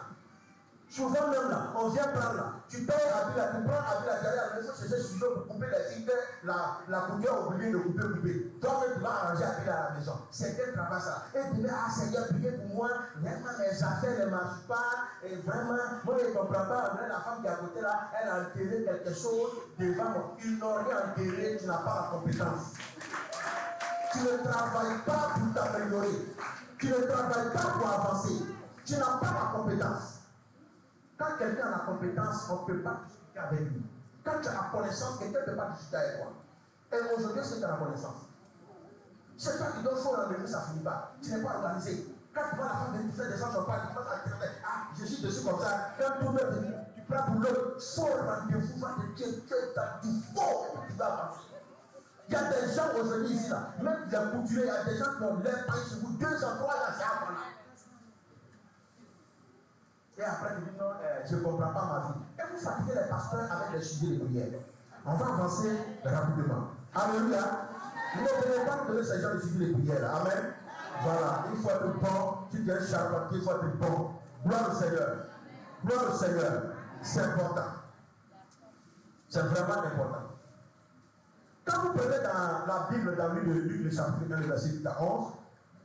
Souvent même là, on vient prendre là, tu payes à Bila, tu prends à Bila, derrière la maison, c'est ce sujet pour couper les filles, la couture a oublié de couper. Toi-même, tu vas arranger à Bila à la maison. C'est quel travail ça? Et tu dis, ah Seigneur, priez pour moi, vraiment les affaires ne marchent pas, et vraiment, moi je ne comprends pas, la femme qui est à côté là, elle a enterré quelque chose devant moi. Ils n'ont rien enterré, tu n'as pas la compétence. Tu ne travailles pas pour t'améliorer, tu ne travailles pas pour avancer, tu n'as pas la compétence. Quand quelqu'un a la compétence, on ne peut pas discuter avec lui. Quand tu as la connaissance, quelqu'un ne peut pas discuter avec toi. Et aujourd'hui, c'est que tu as la connaissance. C'est toi qui donnes faux rendez-vous, ça ne finit pas. Tu n'es pas organisé. Quand tu vois la femme venir faire des gens, tu vas tu vas t'internet. Ah, je suis dessus comme ça. Quand tout le monde vient, tu prends pour l'autre. Faux rendez-vous, va te dire que tu as du faux et tu vas avancer. Il y a des gens aujourd'hui ici, là, même les couturiers, il y a des gens qui ont l'air pareil chez vous, 2 ans, 3 ans, c'est avant là. Et après, tu dis non, je ne comprends pas ma vie. Et vous fatiguez les pasteurs avec les sujets de prière. On va avancer rapidement. Alléluia. Ne venez pas nous donner ce genre de sujets de prière. Amen. Voilà, il faut être bon. Si tu es charpentier, il faut être bon. Gloire au Seigneur. Gloire au Seigneur. C'est important. C'est vraiment important. Quand vous prenez dans la Bible, dans le livre de Luc, le chapitre 1, le verset 8 à 11,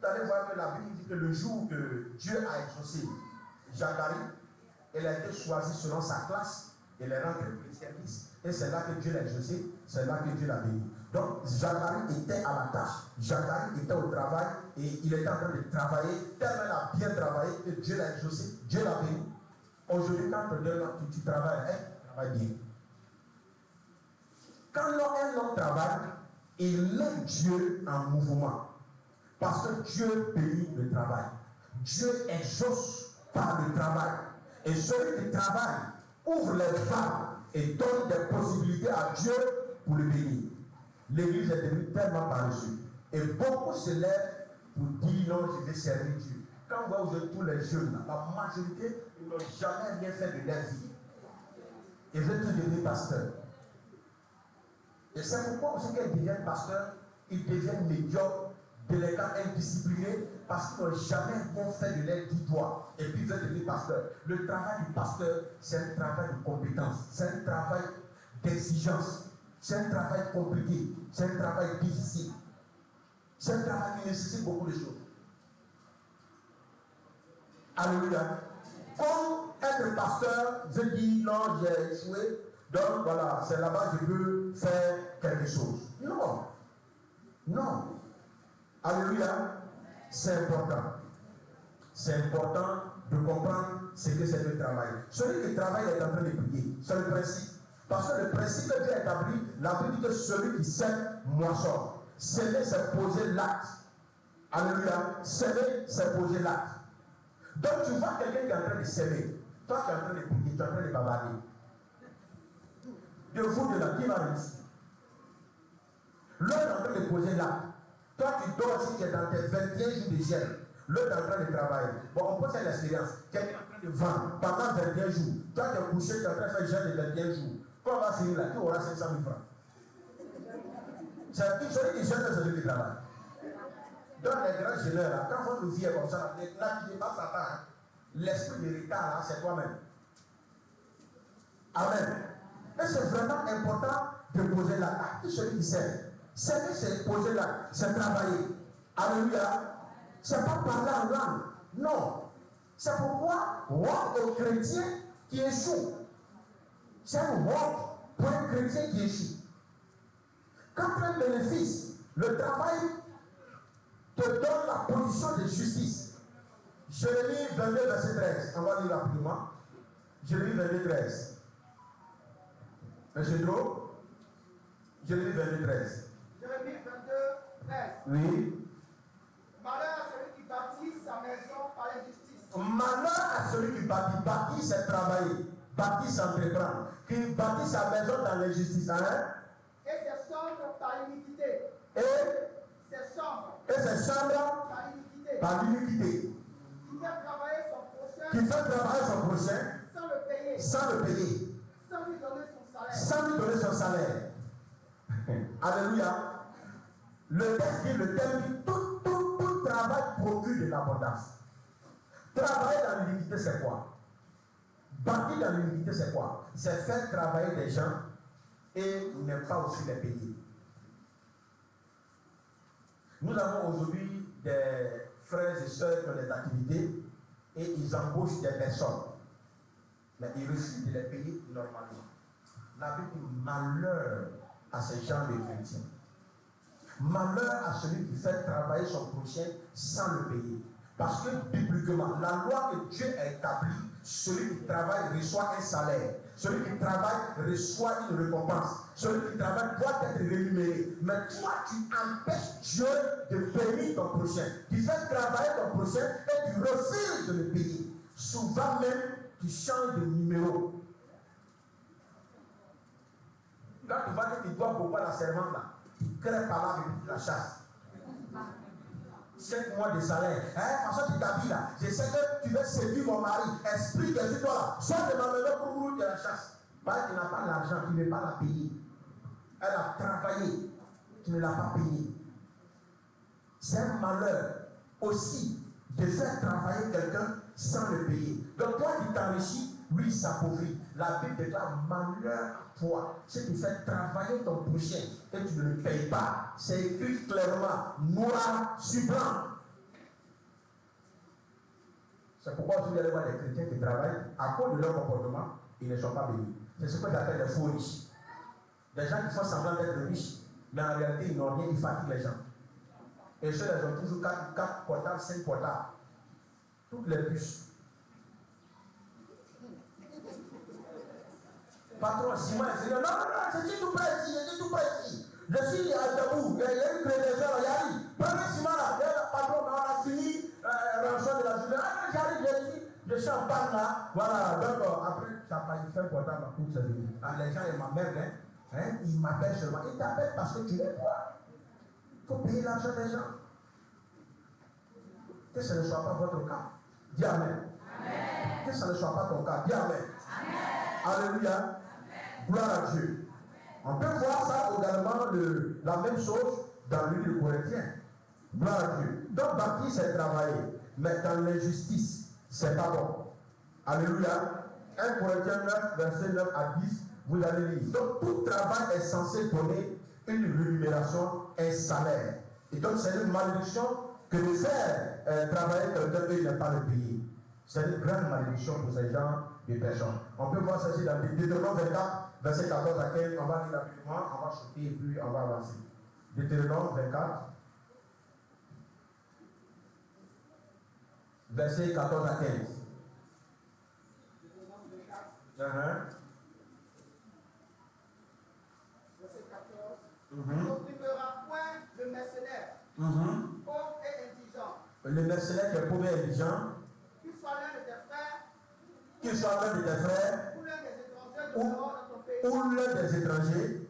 vous allez voir que la Bible dit que le jour que Dieu a exaucé Zacharie, elle a été choisie selon sa classe, elle est rentrée pour le service, et c'est là que Dieu l'a exaucé, c'est là que Dieu l'a béni. Donc, Zacharie était à la tâche, Zacharie était au travail, et il était en train de travailler, tellement il a bien travaillé, que Dieu l'a exaucé, Dieu l'a béni. Aujourd'hui, quand tu travailles, tu travailles bien. Quand un homme travaille, il met Dieu en mouvement. Parce que Dieu bénit le travail. Dieu exauce par le travail. Et celui qui travaille ouvre les femmes et donne des possibilités à Dieu pour le bénir. L'église est devenue tellement paresseuse. Et beaucoup se lèvent pour dire non, je vais servir Dieu. Quand vous voyez aujourd'hui tous les jeunes, la majorité, ils n'ont jamais rien fait de leur vie. Ils veulent tous devenir pasteurs. Et c'est pourquoi aussi qu'ils deviennent pasteurs, ils deviennent médiocres, délégués, indisciplinés, parce qu'ils n'ont jamais rien fait de leur 10 doigts. Et puis ils veulent devenir pasteurs. Le travail du pasteur, c'est un travail de compétence, c'est un travail d'exigence, c'est un travail compliqué, c'est un travail difficile. C'est un travail qui nécessite beaucoup de choses. Alléluia. Comme être pasteur veut dire non, j'ai échoué, donc voilà, c'est là-bas que je peux faire quelque chose. Non. Non. Alléluia. C'est important. C'est important de comprendre ce que c'est le travail. Celui qui travaille est en train de prier. C'est le principe. Parce que le principe que Dieu a établi, la Bible dit que celui qui sème moissonne. S'aimer, c'est poser l'acte. Alléluia. S'aimer, c'est poser l'acte. Donc tu vois quelqu'un qui est en train de s'aimer. Toi qui es en train de prier, tu es en train de bavarder. De vous de la qui va ici. L'autre est en train de poser l'acte. Toi tu dors si tu es dans tes 21 jours de gel. L'autre est en train de travailler. Bon, on peut faire l'expérience. Quelqu'un est en train de vendre pendant 21 jours. Toi tu es couché, tu es en train de faire gel de 21 jours. Quand on va finir là, tu auras 500 000 francs. C'est celui qui gêne, c'est celui qui travaille. Dans les grands gêneurs, là, quand votre vie est comme ça, là, tu n'es pas Satan. L'esprit de retard, là, c'est toi-même. Amen. Et c'est vraiment important de poser l'acte. Celui qui sait. C'est poser l'acte, c'est travailler. Alléluia. C'est pas parler en langue. Non. C'est pourquoi, honte aux chrétiens qui échouent. C'est une honte pour un chrétien qui échoue. Quatrième bénéfice, le travail te donne la position de justice. Jérémie 22, verset 13. On va lire rapidement. Jérémie 22, 13. Monsieur Dro. Jérémie 22, 13. Jérémie 22, 13. Oui. Malheur à celui qui bâtit sa maison par l'injustice. Malheur à celui qui bâtit. Bâtir, c'est travailler. Bâtir, c'est entreprendre. Qui bâtit sa maison dans l'injustice. Hein? Et ses chambres par l'iniquité. Et Ses chambres ses chambres par l'iniquité. par l'iniquité. Qui fait travailler son prochain Qui fait travailler son prochain sans le payer. sans le payer. Sans lui donner son salaire. Sans lui donner son salaire. Alléluia. Le texte dit, le thème dit, tout travail procure de l'abondance. Travailler dans l'iniquité, c'est quoi? Bâtir dans l'iniquité, c'est quoi? C'est faire travailler des gens et ne pas aussi les payer. Nous avons aujourd'hui des frères et sœurs qui ont des activités et ils embauchent des personnes. Mais ils refusent de les payer normalement. La Bible dit malheur à ces gens de chrétiens. Malheur à celui qui fait travailler son prochain sans le payer. Parce que bibliquement, la loi que Dieu a établie, celui qui travaille reçoit un salaire. Celui qui travaille reçoit une récompense. Celui qui travaille doit être rémunéré. Mais toi, tu empêches Dieu de payer ton prochain. Tu fais travailler ton prochain et tu refuses de le payer. Souvent même, tu changes de numéro. Quand tu vois que tu dois beaucoup à la servante là, tu crées par là et tu la chasses. 5 mois de salaire. Hein, façon tu t'habilles là. Je sais que tu veux séduire mon mari. Explique que toi là. Soit de ma maison pour vous de la chasse. Parce que tu n'as pas l'argent, tu ne veux pas la payer. Elle a travaillé, tu ne l'as pas payée. C'est un malheur aussi de faire travailler quelqu'un sans le payer. Donc toi qui t'enrichis, lui il s'appauvrit. La Bible déclare malheur à toi. Si tu fais travailler ton prochain et tu ne le payes pas, c'est écrit clairement, noir sur blanc. C'est pourquoi vous allez voir des chrétiens qui travaillent, à cause de leur comportement, ils ne sont pas bénis. C'est ce que j'appelle les faux riches. Des gens qui font semblant d'être riches, mais en réalité ils n'ont rien, ils fatiguent les gens. Et ceux-là ont toujours 4 portables, 5 portables. Toutes les puces. Patron, Simon, il dit non, je suis tout près ici, je suis à debout, il y a une création, il y a une. Prenez Simon là, patron, on a fini rançon de la journée. Ah, j'arrive, je suis en panne là. Voilà, donc après, ça n'a pas fait portable à toute sa vie. Les gens, ils m'emmerdent, ils m'appellent seulement. Ils t'appellent parce que tu les vois. Il faut payer l'argent des gens. Que ce ne soit pas votre cas. Dis Amen. Que ce ne soit pas ton cas. Dis Amen. Alléluia. Gloire à Dieu. On peut voir ça également la même chose dans l'Union Corinthienne. Gloire à Dieu. Donc bâtir c'est travailler. Mais dans l'injustice, c'est pas bon. Alléluia. 1 Corinthiens 9, verset 9 à 10, vous allez lire. Donc tout travail est censé donner une rémunération, un salaire. Et donc c'est une malédiction que de faire travailler quelqu'un et ne pas le payer. C'est une grande malédiction pour ces gens de personnes. On peut voir ça ici dans Deutéronome 24, verset 14 à 15. On va lire rapidement, on va sauter et puis on va avancer. Deutéronome 24, verset 14 à 15. Verset 14. On n'opprimera point le mercenaire, pauvre et indigent. Le mercenaire qui est pauvre et indigent, Qu'il soit l'un de tes frères, qu'il soit l'un de tes frères, ou l'un des étrangers demeurant dans ton pays, ou l'un des étrangers,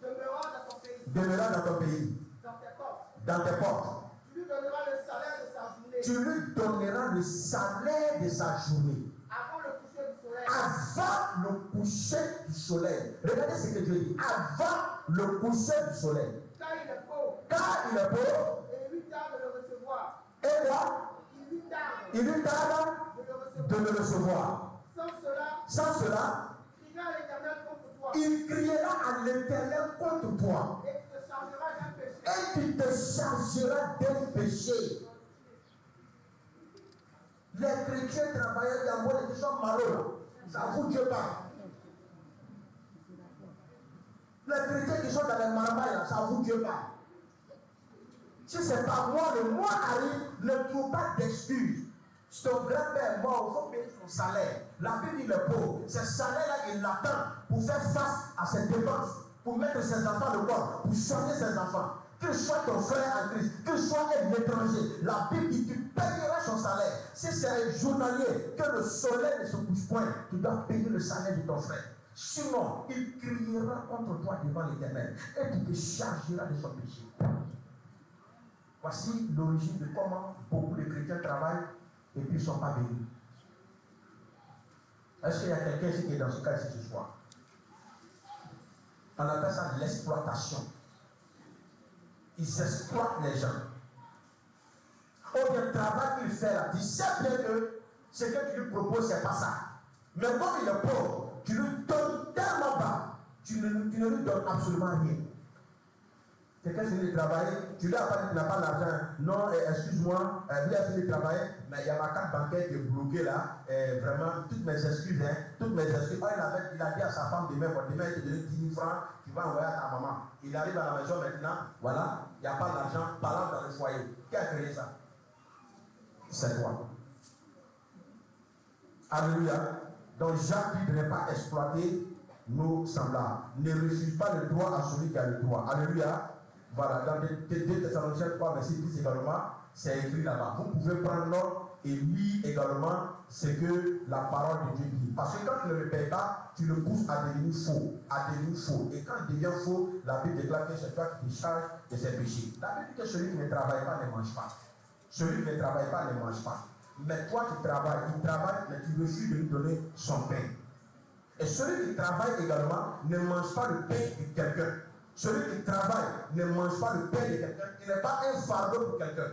demeurant dans ton pays, demeurant dans ton pays, dans tes portes. dans tes portes. Tu lui donneras le salaire de sa journée, Tu lui donneras le salaire de sa journée. avant le coucher du soleil. Avant le coucher du soleil. Regardez ce que Dieu dit. Avant le coucher du soleil. Car il est pauvre, Car il est pauvre, et il lui tarde de le recevoir. et là, Il lui tarde il lui tarde de le de recevoir. le recevoir. Sans Sans cela, cela, il criera à l'Éternel contre toi, il criera à l'Éternel contre toi. et tu te chargeras d'un péché. Et tu te chargeras d'un péché. Les chrétiens travailleurs d'abord, ils sont malheureux. Ça vous Dieu pas. Les chrétiens qui sont dans les marmailles, ça vous Dieu pas. Si ce n'est pas moi, le mois arrive, ne trouve pas d'excuses. Si ton grand-père est mort, il faut payer son salaire. La Bible dit le pauvre. Ce salaire-là, il l'attend pour faire face à ses dépenses. pour mettre ses enfants de corps, pour soigner ses enfants. Que soit ton frère en Christ, que soit un étranger, la Bible dit que tu payeras son salaire. Si c'est un journalier, que le soleil ne se couche point, tu dois payer le salaire de ton frère. Sinon, il criera contre toi devant l'Éternel et tu te chargeras de son péché. Voici l'origine de comment beaucoup de chrétiens travaillent et puis ne sont pas bénis. Est-ce qu'il y a quelqu'un ici qui est dans ce cas ici ce soir? On appelle ça l'exploitation. Ils exploitent les gens. Ou bien le travail qu'il fait là, tu sais bien que ce que tu lui proposes, c'est pas ça. Mais comme il est pauvre, tu lui donnes tellement bas, tu ne lui donnes absolument rien. Quelqu'un finit de travailler, tu lui as pas dit qu'il n'a pas d'argent. Non, excuse-moi, lui a fini de travailler, mais il y a ma carte bancaire qui est bloquée là. Vraiment, toutes mes excuses, hein, toutes mes excuses. Oh, il a dit à sa femme demain, il te donne 10 000 francs, tu vas envoyer à ta maman. Il arrive à la maison maintenant, voilà, il n'y a pas d'argent, parlant dans le foyer. Qui a créé ça? C'est toi. Alléluia. Donc Jacques dit de ne pas exploiter nos semblables. Ne refuse pas le droit à celui qui a le droit. Alléluia. Voilà, dans 2 Thessaloniciens 3, verset 10 également, c'est écrit là-bas. Vous pouvez prendre note et lire également ce que la parole de Dieu dit. Parce que quand tu ne le payes pas, tu le pousses à devenir faux. Et quand il devient faux, la Bible déclare que c'est toi qui te charges de ses péchés. La Bible dit que celui qui ne travaille pas ne mange pas. Celui qui ne travaille pas ne mange pas. Mais toi qui travailles, il travaille, mais tu refuses de lui donner son pain. Et celui qui travaille également ne mange pas le pain de quelqu'un. Celui qui travaille ne mange pas le pain de quelqu'un. Il n'est pas un fardeau pour quelqu'un.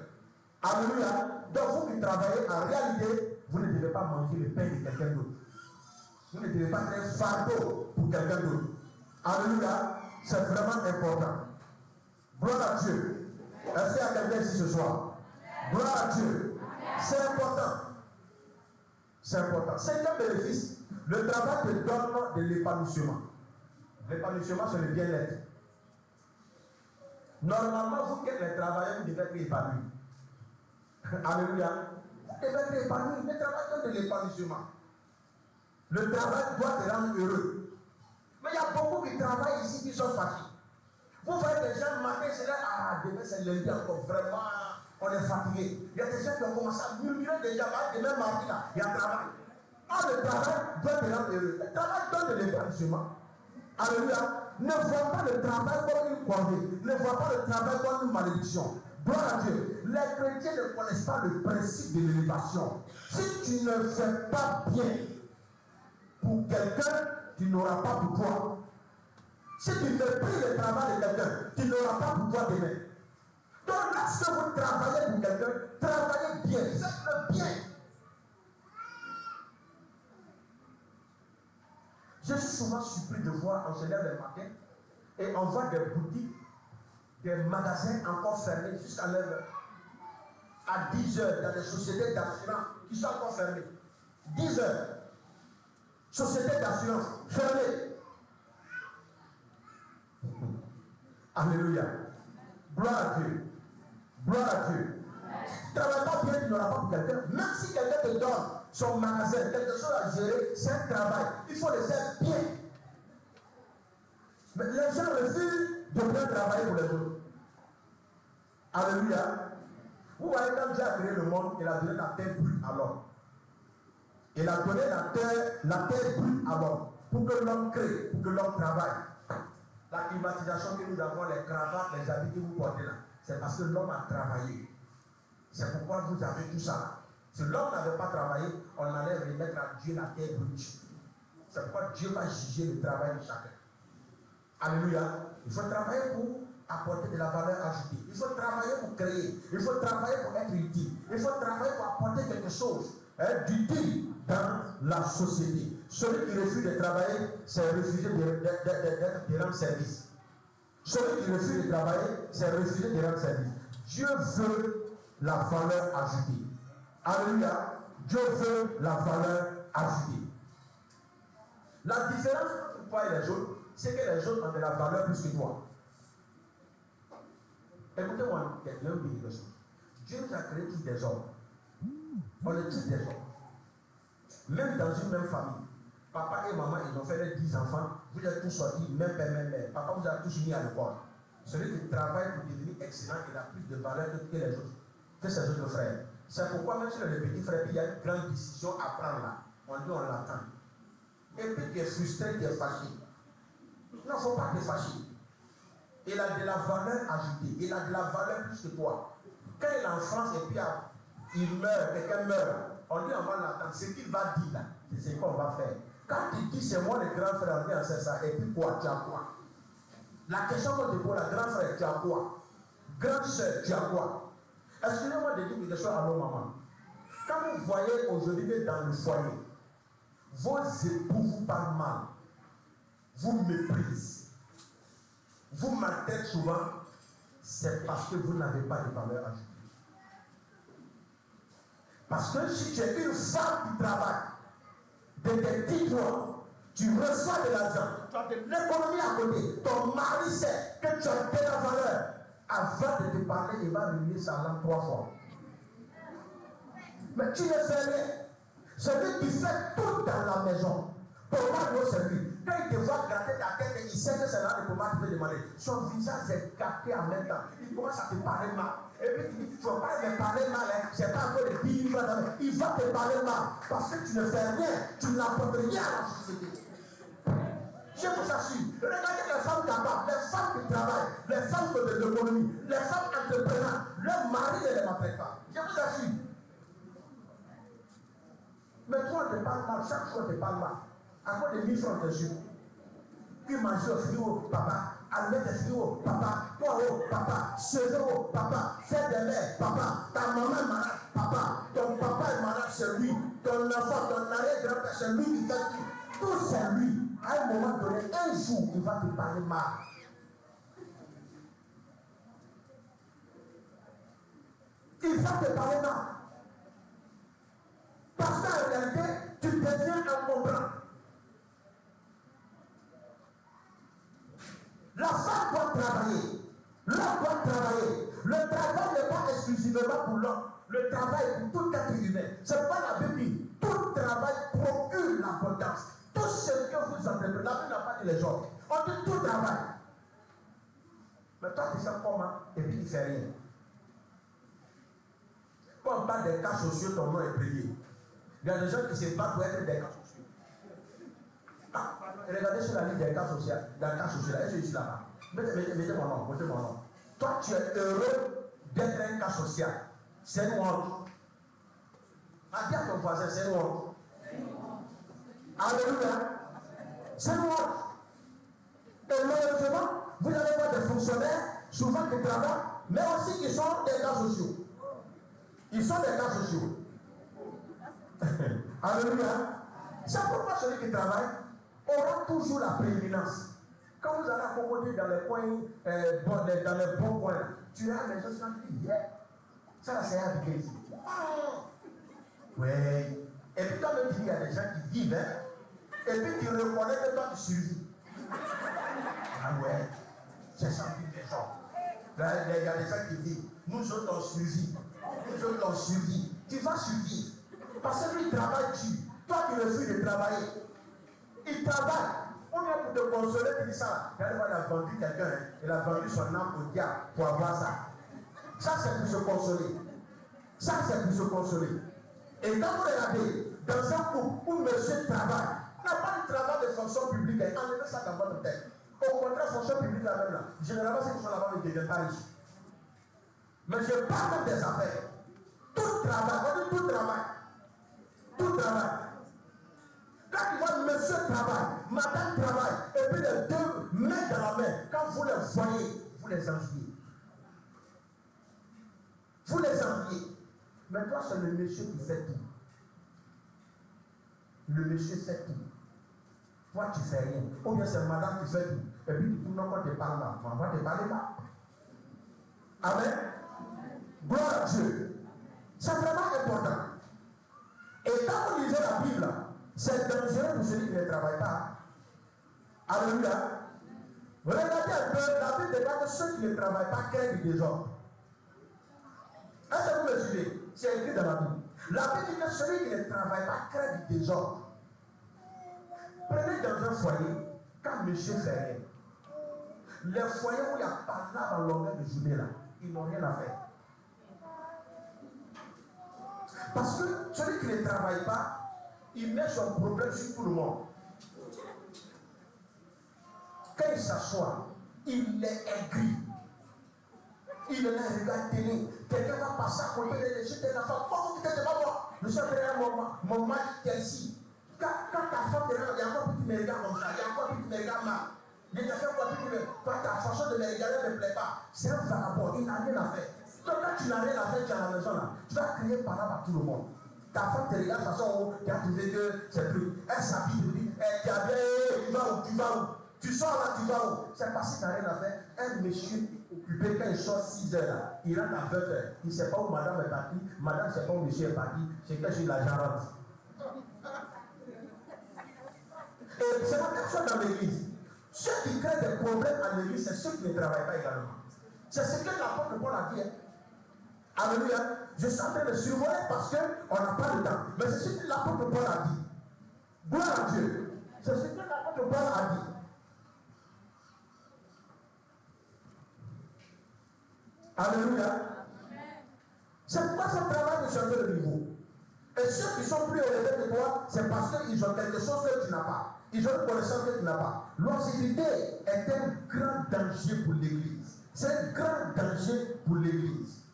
Alléluia. Donc vous qui travaillez, en réalité, vous ne devez pas manger le pain de quelqu'un d'autre. Vous ne devez pas être un fardeau pour quelqu'un d'autre. Alléluia. C'est vraiment important. Gloire à Dieu. Est-ce qu'il y a quelqu'un ici ce soir? Gloire à Dieu. C'est important. C'est important. C'est un bénéfice. Le travail te donne de l'épanouissement. L'épanouissement, c'est le bien-être. Normalement, vous qui êtes les travailleurs, vous devez être épanouis. Alléluia. Vous devez être épanouis. Le travail donne de l'épanouissement. Le travail doit te rendre heureux. Mais il y a beaucoup qui travaillent ici qui sont fatigués. Vous voyez des gens le matin, c'est là, demain c'est lundi encore, vraiment, on est fatigué. Il y a des gens qui ont commencé à murmurer déjà, demain mardi là, il y a travail. Le travail doit te rendre heureux. Le travail donne de l'épanouissement. Alléluia. Ne vois pas le travail comme une corvée. Ne vois pas le travail comme une malédiction. Gloire à Dieu. Les chrétiens ne connaissent pas le principe de l'élévation. Si tu ne fais pas bien pour quelqu'un, tu n'auras pas pour toi. Si tu méprises le travail de quelqu'un, tu n'auras pas pour toi demain. Donc lorsque vous travaillez pour quelqu'un, travaillez bien, faites-le bien. Je suis souvent surpris de voir, on se lève le matin et on voit des boutiques, des magasins encore fermés jusqu'à 9 h. À 10 h, dans des sociétés d'assurance qui sont encore fermées. 10 h. Sociétés d'assurance fermées. Alléluia. Gloire à Dieu. Gloire à Dieu. Tu ne travailles pas bien, tu n'auras pas pour quelqu'un. Même si quelqu'un te donne son magasin, quelque chose à gérer, c'est un travail. Il faut le faire bien. Mais les gens refusent de bien travailler pour les autres. Alléluia. Vous voyez, quand Dieu a créé le monde, il a donné la terre brute à l'homme. Il a donné la terre brute à l'homme. Pour que l'homme crée, pour que l'homme travaille. La climatisation que nous avons, les cravates, les habits que vous portez là, c'est parce que l'homme a travaillé. C'est pourquoi vous avez tout ça là. Si l'homme n'avait pas travaillé, on allait remettre à Dieu la terre brute. C'est pourquoi Dieu va juger le travail de chacun. Alléluia. Il faut travailler pour apporter de la valeur ajoutée. Il faut travailler pour créer. Il faut travailler pour être utile. Il faut travailler pour apporter quelque chose d'utile dans la société. Celui qui refuse de travailler, c'est refuser de rendre service. Celui qui refuse de travailler, c'est refuser de rendre service. Dieu veut la valeur ajoutée. Alléluia. Dieu veut la valeur ajoutée. La différence entre toi et les autres, c'est que les autres ont de la valeur plus que toi. Écoutez-moi, il y a une chose. Dieu nous a créé tous des hommes. On est tous des hommes. Même dans une même famille, papa et maman, ils ont fait les 10 enfants, Vous êtes tous sortis, même père, même mère. Papa vous a tous mis à l'école. Celui qui travaille pour devenir excellent, il a plus de valeur que les autres, que ses autres frères. C'est pourquoi même si le petit frère, il y a une grande décision à prendre là. On dit on l'attend. Et puis tu es frustré, tu es fâché. Non, il ne faut pas te fâcher. Il a de la valeur ajoutée. Il a de la valeur plus que toi. Quand il est en France et puis il meurt, quelqu'un meurt, on dit on va l'attendre. Ce qu'il va dire là, c'est ce qu'on va faire. Quand il dit c'est moi le grand frère, on dit c'est ça. Et puis quoi, tu as quoi? La question qu'on te pose, la grand frère, tu as quoi? Grande soeur, tu as quoi? Excusez-moi de dire quelque chose à nos mamans. Quand vous voyez aujourd'hui que dans le foyer, vos époux vous parlent mal, vous méprisent, vous maltraitent souvent, c'est parce que vous n'avez pas de valeur ajoutée. Parce que si tu es une femme qui travaille, de tes 10 mois, tu reçois de l'argent, tu as de l'économie à côté, ton mari sait que tu as de la valeur. Avant de te parler, il va remuer sa langue 3 fois. Mais tu ne fais rien. Celui qui fait tout dans la maison, pour moi, c'est lui. Quand il te voit gratter ta tête, il sait que c'est là le comment tu peux demander. Son visage est gâté en même temps. Il commence à te parler mal. Et puis tu dis, tu ne vas pas me parler mal, hein. C'est pas encore de 10 000 francs. Il va te parler mal. Parce que tu ne fais rien. Tu n'apportes rien à la société. Je vous assure. Regardez les femmes capables, les femmes qui travaillent, les femmes de l'économie, les femmes entrepreneurs. Leur mari ne les maltraite pas. Je vous assure. Mais toi, on te parle mal. Chaque fois, on te parle mal. À quoi de 1000 francs dessus? Tu manges au frigo, papa. Allumer des frigo, papa. Toi, oh, papa. Cheveux, oh, papa. Fais des mères, papa. Ta maman est malade, papa. Ton papa est malade, c'est lui. Ton enfant, ton arrière-grand-père, c'est lui qui fait tout. Tout, c'est lui. À un moment donné, un jour, il va te parler mal. Il va te parler mal. Parce qu'en réalité, tu deviens incomprend. La femme doit travailler. L'homme doit travailler. Le travail n'est pas exclusivement pour l'homme. Le travail est pour tout être humain. C'est pas la Bible dit. Tout travail procure l'abondance. Tout ce que vous entreprenez, la Bible n'a pas dit les hommes. On dit tout travail. Mais toi, tu fais comment? Et puis tu ne fais rien. Quand on parle des cas sociaux, ton nom est prié. Il y a des gens qui se battent pour être des cas sociaux. Ah, regardez sur la liste des cas sociaux. D'un cas social, est-ce que je suis là-bas? Mettez mon nom, mettez mon nom. Toi, tu es heureux d'être un cas social. C'est une honte. Dis à ton voisin, c'est une honte. Alléluia. C'est une honte. Et malheureusement, vous allez voir des fonctionnaires, souvent qui travaillent, mais aussi qui sont des cas sociaux. Ils sont des cas sociaux. Alléluia. C'est pourquoi celui qui travaille aura toujours la prééminence. Quand vous allez accommoder dans les coins, dans les bons coins, tu as les gens qui disent, yeah, ça là c'est habité ici. Oui. Et puis toi-même tu dis, il y a des gens qui vivent, hein. Et puis tu reconnais que toi tu survis. Ah ouais, c'est ça les gens. Là, il y a des gens qui disent, nous autres on survit. Nous autres on survit. Tu vas survivre. Parce que lui il travaille tu. Toi tu refuses de travailler. Il travaille. On vient pour te consoler, tu dis ça. Il a vendu quelqu'un, hein. Il a vendu son âme au diable pour avoir ça. Ça c'est pour se consoler. Ça c'est pour se consoler. Et quand vous regardez, dans un couple où monsieur travaille, n'a pas de travail de fonction publique, enlevez ça dans votre tête. Au contraire, fonction publique la même là. Généralement, ceux qui sont là-bas ne deviennent pas riches. Mais je parle des affaires. Tout travail, on dit tout travail. Tout travail. Quand tu vois monsieur travaille, madame travaille, et puis les deux main dans la main, quand vous les voyez, vous les enviez. Vous les enviez. Mais toi, c'est le monsieur qui fait tout. Le monsieur fait tout. Toi, tu fais rien. Ou bien c'est madame qui fait tout. Et puis, tout le monde te parle là. On va te parler là. Amen. Gloire à Dieu. C'est vraiment important. Et quand vous lisez la Bible, c'est dangereux pour celui qui ne travaille pas. Alléluia. Regardez un peu, la Bible déclare que ceux qui ne travaillent pas créent du désordre. Est-ce que vous me suivez? C'est écrit dans la Bible. La Bible dit que celui qui ne travaille pas crée du désordre. Prenez dans un foyer, quand monsieur fait rien, les foyers où il n'y a pas là dans longueur de journée là, ils n'ont rien à faire. Parce que celui qui ne travaille pas, il met son problème sur tout le monde. Quand il s'assoit, il est aigri. Il est là, il regarde télé. Quelqu'un va passer à côté de lui, jeter la femme. Comment tu ne vas pas voir? Je suis en train de mon match Chelsea. Quand ta femme te regarde, il y a encore plus qui me regarde comme ça. Il y a encore plus qui me regarde mal. Il y a encore plus qui me regarde. Toi, ta façon de me regarder ne me plaît pas. C'est un vagabond, il n'a rien à faire. Donc quand tu n'as rien à faire, tu es à la maison là. Tu vas crier par là à tout le monde. Ta femme te regarde de façon où tu as trouvé que c'est plus. Elle s'habille, tu dis, tu as bien, tu vas où? Tu vas où? Tu sors là, tu vas où? C'est parce que tu n'as rien à faire. Un monsieur occupé quand il sort 6 heures là, il rentre à 20 heures. Il ne sait pas où madame est partie, madame ne sait pas où monsieur est parti, c'est que sur la jarrette. Et c'est la même chose dans l'église. Ceux qui créent des problèmes à l'église, c'est ceux qui ne travaillent pas également. C'est ce que l'apôtre Paul a dit. Alléluia. Je suis en train de survoler parce qu'on n'a pas le temps. Mais c'est ce que l'apôtre Paul a dit. Gloire à Dieu. C'est ce que l'apôtre Paul a dit. Alléluia. C'est pourquoi ce travail de changer le niveau. Et ceux qui sont plus élevés que toi, c'est parce qu'ils ont quelque chose que tu n'as pas. Ils ont une connaissance que tu n'as pas. L'oisiveté est un grand danger pour l'Église. C'est un grand danger pour l'Église.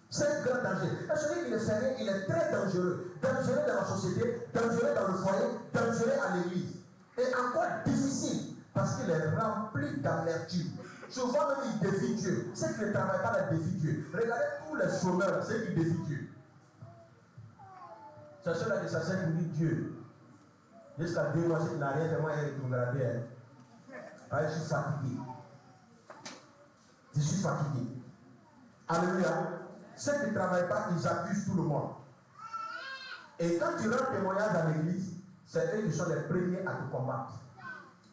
C'est un grand danger. Et celui qui le fait rien, il est très dangereux. Dangereux dans la société, dangereux dans le foyer, dangereux à l'Église. Et encore difficile parce qu'il est rempli d'amertume. Souvent même il défie Dieu. Ceux qui ne travaillent pas les défient Dieu. Regardez tous les chômeurs, ceux qui défient Dieu. C'est ceux-là qui s'asseyent pour dire Dieu. Jusqu'à 2 mois, si tu n'as rien fait, moi, il me regarder. Je suis fatigué. Je suis fatigué. Alléluia. Ceux qui ne travaillent pas, ils accusent tout le monde. Et quand tu rends témoignage dans l'église, c'est eux qui sont les premiers à te combattre.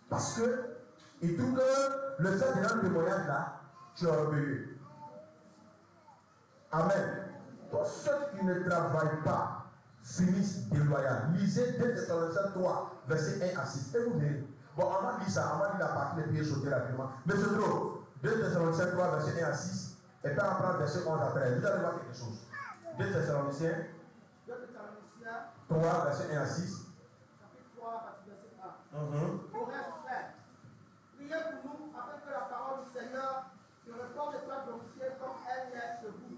Parce que ils trouvent que le fait de rendre témoignage là, tu es orgueilleux. Amen. Tous ceux qui ne travaillent pas finissent déloyaux. Lisez 2 Thessaloniciens 3, versets 1 à 6. Et vous verrez. Bon, on va lire ça, on va lire la partie des pieds sautés rapidement. Mais c'est trop. 2 Thessaloniciens 3, versets 1 à 6. Et puis on prend verset 11 à 13. Vous allez voir quelque chose. 2 Thessaloniciens 3, verset 1 à 6. Chapitre 3, verset 1. Au reste, frère, priez pour nous afin que la parole du Seigneur se répande et soit glorifiée comme elle est chez vous.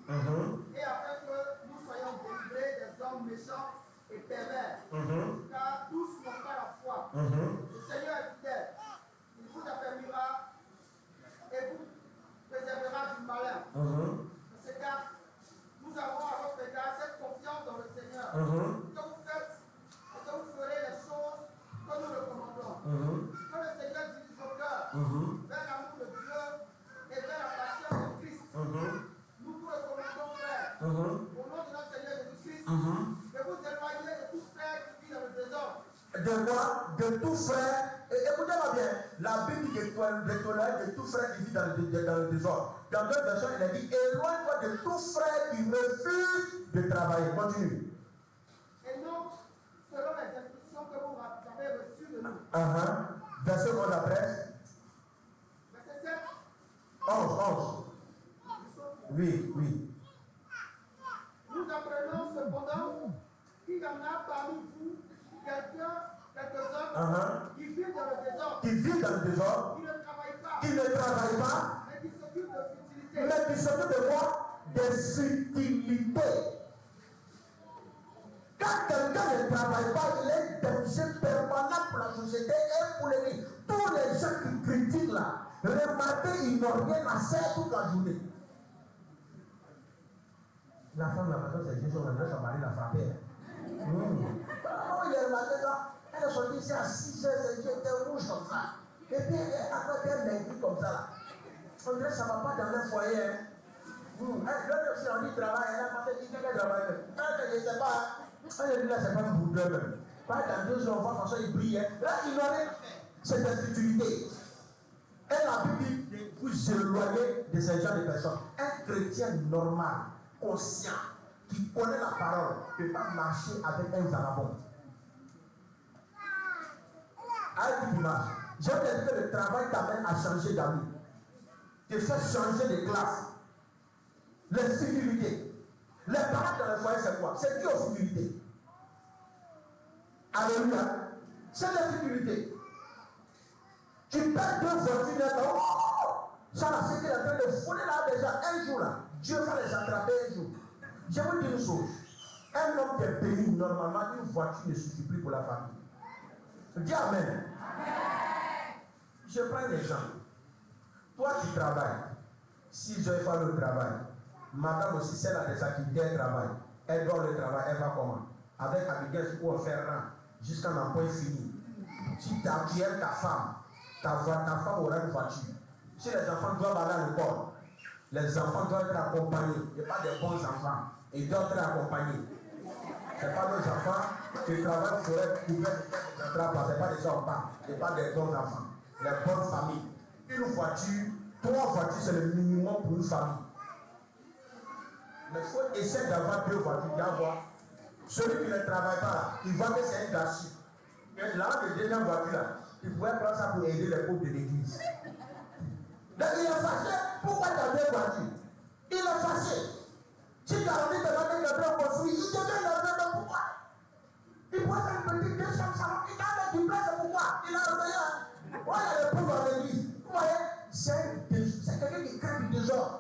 Et afin que nous soyons délivrés des hommes méchants et pervers. Car tous n'ont pas la foi. Le Seigneur est fidèle. Il vous affermira et vous préservera du malin. C'est car nous avons à votre égard cette confiance dans le Seigneur. Que vous faites et que vous ferez les choses que nous le commandons. Que le Seigneur dirige vos cœurs vers l'amour de Dieu et vers la passion de Christ. Nous vous le commandons, frère, au nom de notre Seigneur Jésus-Christ, de vous éloigner de tout frère qui vit dans le désordre. De quoi? De tout frère. Écoutez-moi bien. La Bible dit de tout frère qui vit dans le désordre. Dans d'autres versions, il a dit éloigne-toi de tout frère qui refuse de travailler. Continue. Et non, selon les instructions que vous avez reçues de nous. Verset 11 à 13. Verset 7. 11. Oui. Nous apprenons cependant qu'il y en a parmi vous quelques-uns qui vivent dans le désordre. Qui ne travaillent pas. Mais qui s'occupent de futilité. Mais qui s'occupent de quoi? Des futilités. Quand quelqu'un ne travaille pas, il est un danger permanent pour la société et pour l'Église. Tous les gens qui critiquent là, remarquez, ils n'ont rien à faire toute la journée. La femme de la maison, c'est Jésus, son mari l'a frappé. Comment il a remarqué ça? Elle est sortie ici à 6 heures, ses yeux étaient rouges comme ça. Et puis après, elle maigrit comme ça là. On dirait que ça ne va pas dans le foyer. L'autre aussi, on dit travail, elle a fait dit qu'elle travaille. Je ne sais pas. Elle dit là, c'est pas un boudin même. Pas dans 2 jours, on voit comme ça, il brille. Là, il n'aurait rien fait. C'est des futilités. Elle a dit de vous éloigner de ces gens de personnes. Un chrétien normal, conscient, qui connaît la parole, ne peut pas marcher avec un vagabond. Avec qui tu marches? Je veux dire que le travail t'amène à changer d'amis, te fait changer de classe. Les futilités. Les parents dans le foyer, c'est quoi? C'est dû aux futilités. Alléluia. C'est les futilités. Tu perds 2 voitures d'un temps. Ça, c'est qu'il est en train de voler là déjà un jour là. Dieu va les attraper un jour. Je vous dis une chose. Un homme qui est béni, normalement, une voiture ne suffit plus pour la famille. Dis Amen. Amen. Je prends un exemple. Toi, tu travailles. 6 heures, il faut le travail. Madame aussi, celle-là déjà qui vient travail. Elle doit le travail, elle va comment? Avec Abigail, pour faire rang jusqu'à un point fini. Si tu aimes ta femme, ta femme aura une voiture. Si les enfants doivent aller à l'école, les enfants doivent être accompagnés. Il n'y a pas des bons enfants. Ils doivent être accompagnés. Ce n'est pas nos enfants qui travaillent pour être couverts de ce n'est pas des enfants. Ce n'est pas des bons enfants. Les bonnes familles. Une voiture, 3 voitures, c'est le minimum pour une famille. Mais il faut essayer d'avoir 2 voitures, d'avoir. Celui qui ne travaille pas là, il voit que c'est un gâchis. Et là, le deuxième voiture là, il pouvait prendre ça pour aider les pauvres de l'église. Donc il est fâché. Pourquoi tu as 2 voitures? Il est fâché. Si tu as envie de demander quelqu'un construit, il te donne l'argent. Pourquoi? Il pourrait faire une petite 2 chambres salon. Il a du place, pourquoi? Il a le meilleur. Ouais, il y a le pauvre dans l'église. Vous voyez, c'est quelqu'un qui crée du désordre.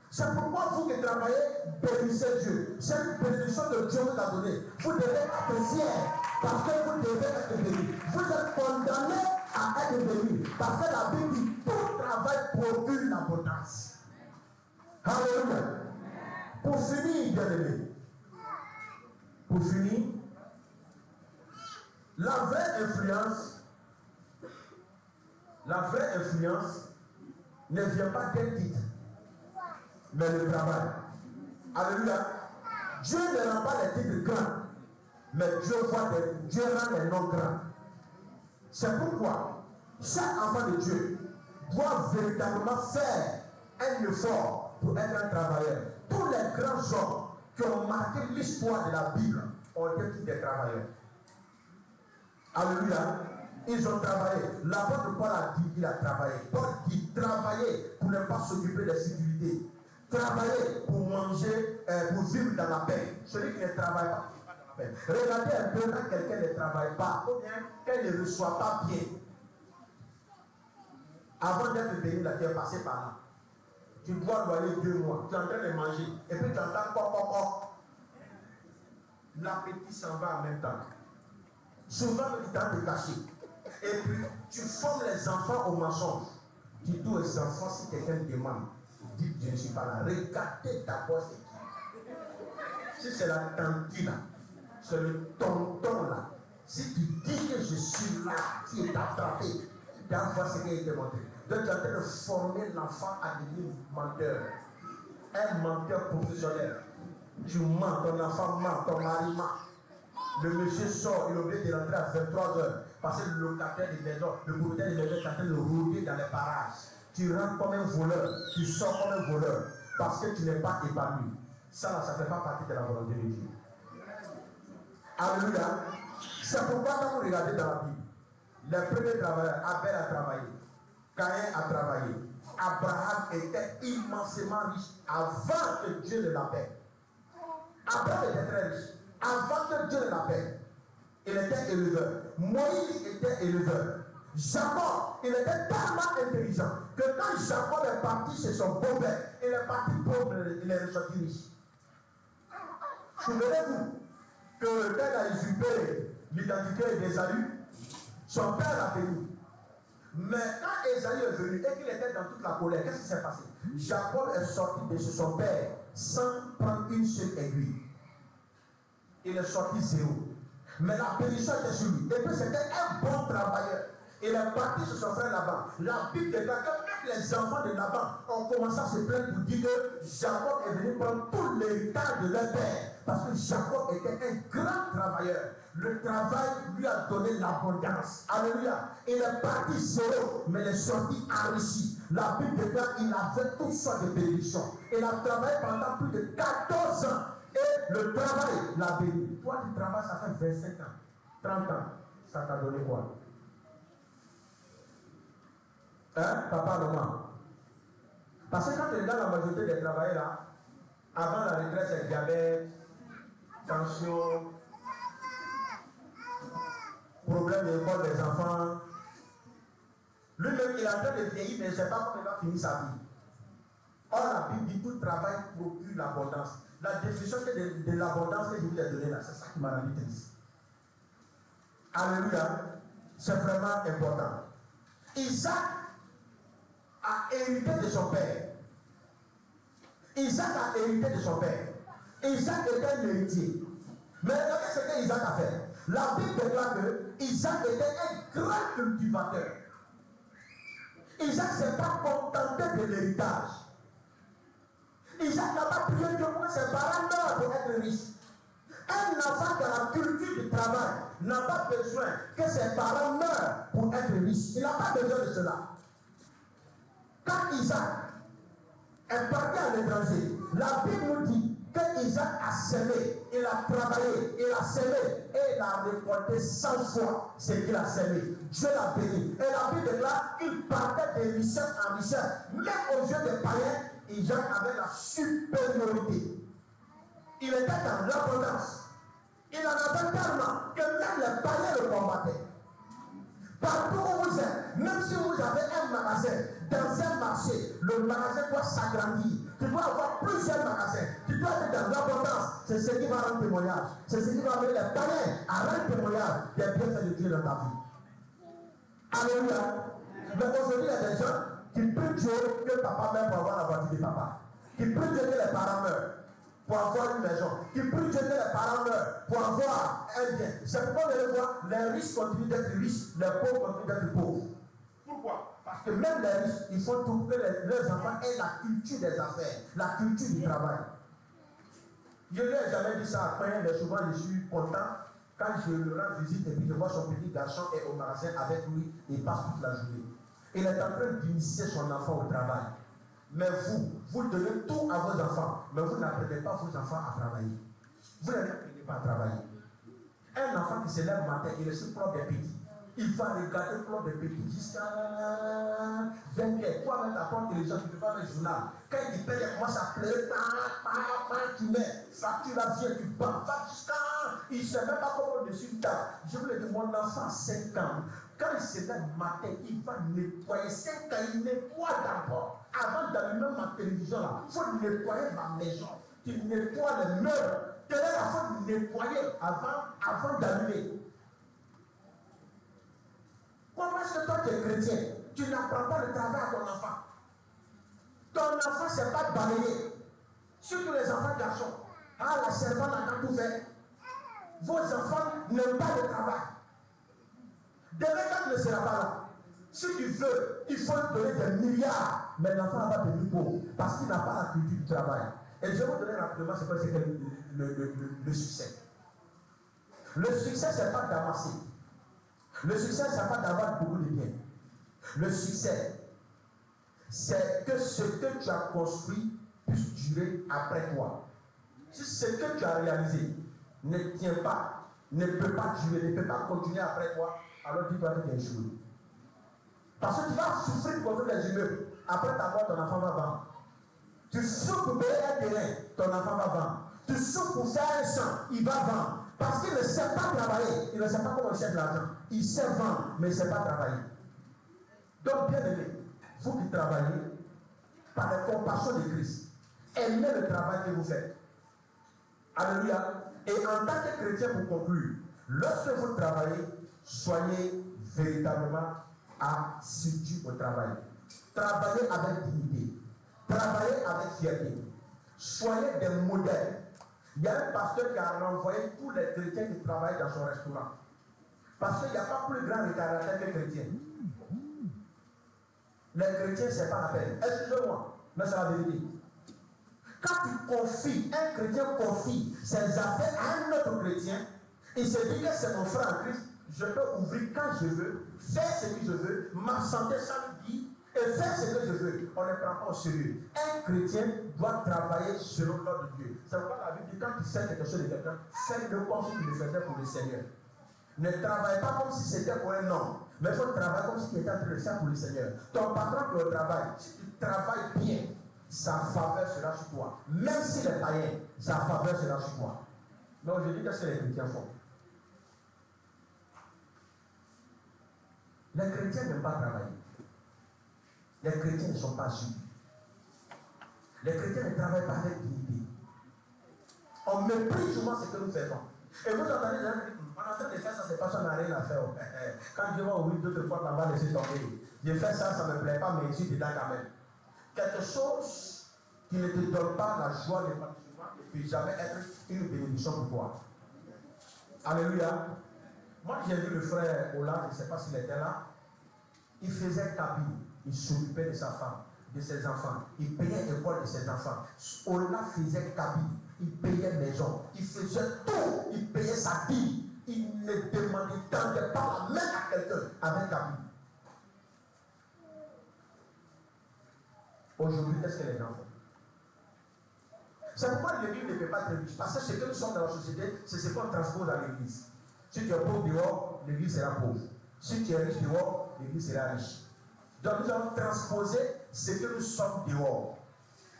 C'est pourquoi vous qui travaillez, bénissez Dieu. C'est une bénédiction que Dieu vous a donnée. Vous devez être fiers parce que vous devez être bénis. Vous êtes condamnés à être bénis parce que la Bible dit tout travail procure l'abondance. Alléluia. Pour finir, bien aimé. Pour finir, la vraie influence ne vient pas d'un titre, mais le travail. Alléluia. Dieu ne rend pas les titres grands, mais Dieu rend les noms grands. C'est pourquoi chaque enfant de Dieu doit véritablement faire un effort pour être un travailleur. Tous les grands hommes qui ont marqué l'histoire de la Bible ont été tous des travailleurs. Alléluia. Ils ont travaillé. L'apôtre Paul a dit qu'il a travaillé. Paul dit travailler pour ne pas s'occuper des sécurités. Travailler pour manger, pour vivre dans la paix. Celui qui ne travaille pas, dans la paix. Regardez un peu quand quelqu'un ne travaille pas, ou bien qu'elle ne reçoit pas bien. Avant d'être béni, là, tu es passé par là. Tu dois aller 2 mois. Tu es en train de manger. Et puis tu entends quoi. L'appétit s'en va en même temps. Souvent, tu t'en te cacher. Et puis, tu formes les enfants au mensonge. Tu dis aux enfants, si quelqu'un te demande, dis je ne suis pas là. Regardez d'abord c'est qui. Si c'est la tante là, c'est le tonton là. Si tu dis que je suis là, tu es attrapé, tu dois voir ce qui a été montré. Donc, tu es en train de former l'enfant à devenir menteur. Un menteur professionnel. Tu mens, ton enfant ment, ton mari ment. Le monsieur sort, il est obligé de rentrer à 23h. Parce que le locataire des maisons, le propriétaire des maisons est en train de rôder dans les parages. Tu rentres comme un voleur, tu sors comme un voleur. Parce que tu n'es pas épanoui. Ça, ne fait pas partie de la volonté de Dieu. Alléluia. C'est pourquoi quand vous regardez dans la Bible, les premiers travailleurs, Abel a travaillé, Caïn a travaillé, Abraham était immensément riche avant que Dieu ne l'appelle. Abraham était très riche. Avant que Dieu ne l'appelle, il était éleveur. Moïse était éleveur. Jacob, il était tellement intelligent que quand Jacob est parti chez son beau-père, il est parti pauvre, il est ressorti riche. Souvenez-vous que quand il a usurpé l'identité d'Ésaü, son père l'a béni. Mais quand Ésaü est venu et qu'il était dans toute la colère, qu'est-ce qui s'est passé? Jacob est sorti de chez son père sans prendre une seule aiguille. Il est sorti zéro. Mais la bénédiction était sur lui. Et puis c'était un bon travailleur. Il est parti sur son frère Laban. La Bible déclare que même les enfants de Laban ont commencé à se plaindre pour dire que Jacob est venu prendre tout l'héritage de leur père. Parce que Jacob était un grand travailleur. Le travail lui a donné l'abondance. Alléluia. Il est parti zéro, mais il est sorti enrichi. La Bible déclare qu'il avait toutes sortes de bénédictions. Il a travaillé pendant plus de 14 ans. Et le travail l'a béni. Toi, tu travailles, ça fait 25 ans, 30 ans. Ça t'a donné quoi? Hein, papa, maman. Parce que quand tu regardes la majorité des travailleurs là, avant la retraite, c'est diabète, tension, problème de l'école des enfants. Lui-même, il est en train de vieillir, mais il ne sait pas comment il va finir sa vie. Or, la Bible dit tout travail procure l'abondance. La définition de l'abondance que je vous ai donnée là, c'est ça qui m'a rendu triste. Alléluia. C'est vraiment important. Isaac a hérité de son père. Isaac a hérité de son père. Isaac était un héritier. Mais regardez ce que Isaac a fait. La Bible déclare que Isaac était un grand cultivateur. Isaac ne s'est pas contenté de l'héritage. Isaac n'a pas prié Dieu pour que ses parents meurent pour être riche. Un enfant dans la culture du travail n'a pas besoin que ses parents meurent pour être riche. Il n'a pas besoin de cela. Quand Isaac est parti à l'étranger, la Bible nous dit que Isaac a semé, il a travaillé, il a semé et il a récolté 100 fois ce qu'il a semé. Dieu l'a béni. Et la Bible déclare qu'il partait de richesse en richesse. Même aux yeux des païens, Isaac avait la supériorité. Il était dans l'abondance. Il en avait tellement que même les païens le combattaient. Partout où vous êtes, même si vous avez un magasin, dans un marché, le magasin doit s'agrandir. Tu dois avoir plusieurs magasins. Tu dois être dans l'abondance. C'est ce qui va rendre témoignage. C'est ce qui va amener les païens à rendre témoignage des bienfaits de Dieu dans ta vie. Alléluia. Mais aujourd'hui, il y a des gens qui prient Dieu que papa meurt pour avoir la voiture de papa. Qui prient Dieu que les parents meurent pour avoir une maison. Qui prient Dieu que les parents meurent pour avoir un bien. C'est pourquoi vous allez voir, les riches continuent d'être riches, les pauvres continuent d'être pauvres. Pourquoi? Parce que même les riches, il faut tout que leurs enfants aient la culture des affaires, la culture du travail. Je ne lui ai jamais dit ça après, mais souvent je suis content quand je le rends visite et puis je vois son petit garçon est au magasin avec lui et il passe toute la journée. Il est en train d'initier son enfant au travail. Mais vous donnez tout à vos enfants, mais vous n'apprenez pas vos enfants à travailler. Vous ne les apprenez pas à travailler. Un enfant qui se lève matin, il est sur propre des petits. Il va regarder propre des petits jusqu'à 20h. Toi même, ta télévision, tu ne peux pas le journal. Quand il paye, il commence à pleurer, tu mets, facture la vie, tu bats, jusqu'à. Il ne sait même pas comment dessus tard. Je voulais dire, mon enfant, 5 ans. Quand il se lève matin, il va nettoyer. 5 ans, il nettoie d'abord. Avant d'allumer ma télévision, il faut nettoyer ma maison. Tu nettoies les meubles. Tu faut nettoyer avant d'allumer. Comment est-ce que toi tu es chrétien? Tu n'apprends pas le travail à ton enfant. Ton enfant ne sait pas balayer. Surtout les enfants garçons. Ah, la servante n'a tout fait. Vos enfants n'aiment pas le travail. Demain, quand tu ne seras pas là, si tu veux, il faut te donner des milliards. Mais l'enfant va devenir pauvre parce qu'il n'a pas la culture du travail. Et je vais vous donner rapidement ce que c'est le succès. Le succès, ce n'est pas d'amasser. Le succès, ce n'est pas d'avoir beaucoup de biens. Le succès, c'est que ce que tu as construit puisse durer après toi. Si ce que tu as réalisé ne tient pas, ne peut pas durer, ne peut pas continuer après toi, alors dis-toi que tu as échoué. Parce que tu vas souffrir contre les immeubles. Après ta mort, ton enfant va vendre. Tu souffres pour payer un terrain, ton enfant va vendre. Tu souffres pour faire un champ, il va vendre. Parce qu'il ne sait pas travailler, il ne sait pas comment il cherche l'argent. Il sait vendre, mais il ne sait pas travailler. Donc, bien aimé, vous qui travaillez, par la compassion de Christ, aimez le travail que vous faites. Alléluia. Et en tant que chrétien, pour conclure, lorsque vous travaillez, soyez véritablement assidus au travail. Travaillez avec dignité. Travaillez avec fierté. Soyez des modèles. Il y a un pasteur qui a renvoyé tous les chrétiens qui travaillent dans son restaurant. Parce qu'il n'y a pas plus grand retardataire que les chrétiens. Les chrétiens, ce n'est pas la peine. Excusez-moi, mais c'est la vérité. Quand tu confies, un chrétien confie ses affaires à un autre chrétien, il se dit que c'est mon frère en Christ, je peux ouvrir quand je veux, faire ce que je veux, m'absenter samedi et faire ce que je veux. On ne prend pas au sérieux. Un chrétien doit travailler selon l'ordre de Dieu. C'est pourquoi la Bible dit quand tu fais quelque chose de quelqu'un, fais-le comme si tu le faisais pour le Seigneur. Ne travaille pas comme si c'était pour un homme, mais il faut travailler comme si tu étais en train de le faire pour le Seigneur. Ton patron qui est au travail, si tu travailles bien, sa faveur sera sur toi. Même s'il est païen, sa faveur sera sur toi. Mais aujourd'hui, qu'est-ce que les chrétiens font? Les chrétiens n'aiment pas travailler. Les chrétiens ne sont pas sûrs. Les chrétiens ne travaillent pas avec dignité. On méprise souvent ce que nous faisons. Et vous entendez les gens dire, on est en train de faire ça, c'est pas ça, on n'a rien à faire. Quand je vais ouvrir d'autres fois, on va laisser tomber. Je fais ça, ça ne me plaît pas, mais je suis dedans quand même. Quelque chose qui ne te donne pas la joie de participants ne peut jamais être une bénédiction pour toi. Alléluia. Moi, j'ai vu le frère Ola, je ne sais pas s'il était là. Il faisait cabine, il s'occupait de sa femme, de ses enfants. Il payait l'école de ses enfants. Ola faisait cabine, il payait maison, il faisait tout, il payait sa vie. Il ne tendait pas la main à quelqu'un avec cabine. Aujourd'hui, qu'est-ce que les gens font? C'est pourquoi l'église ne peut pas être riche. Parce que ce que nous sommes dans la société, c'est ce qu'on transpose à l'église. Si tu es pauvre dehors, l'église sera pauvre. Si tu es riche dehors, l'église sera riche. Donc nous allons transposer ce que nous sommes dehors.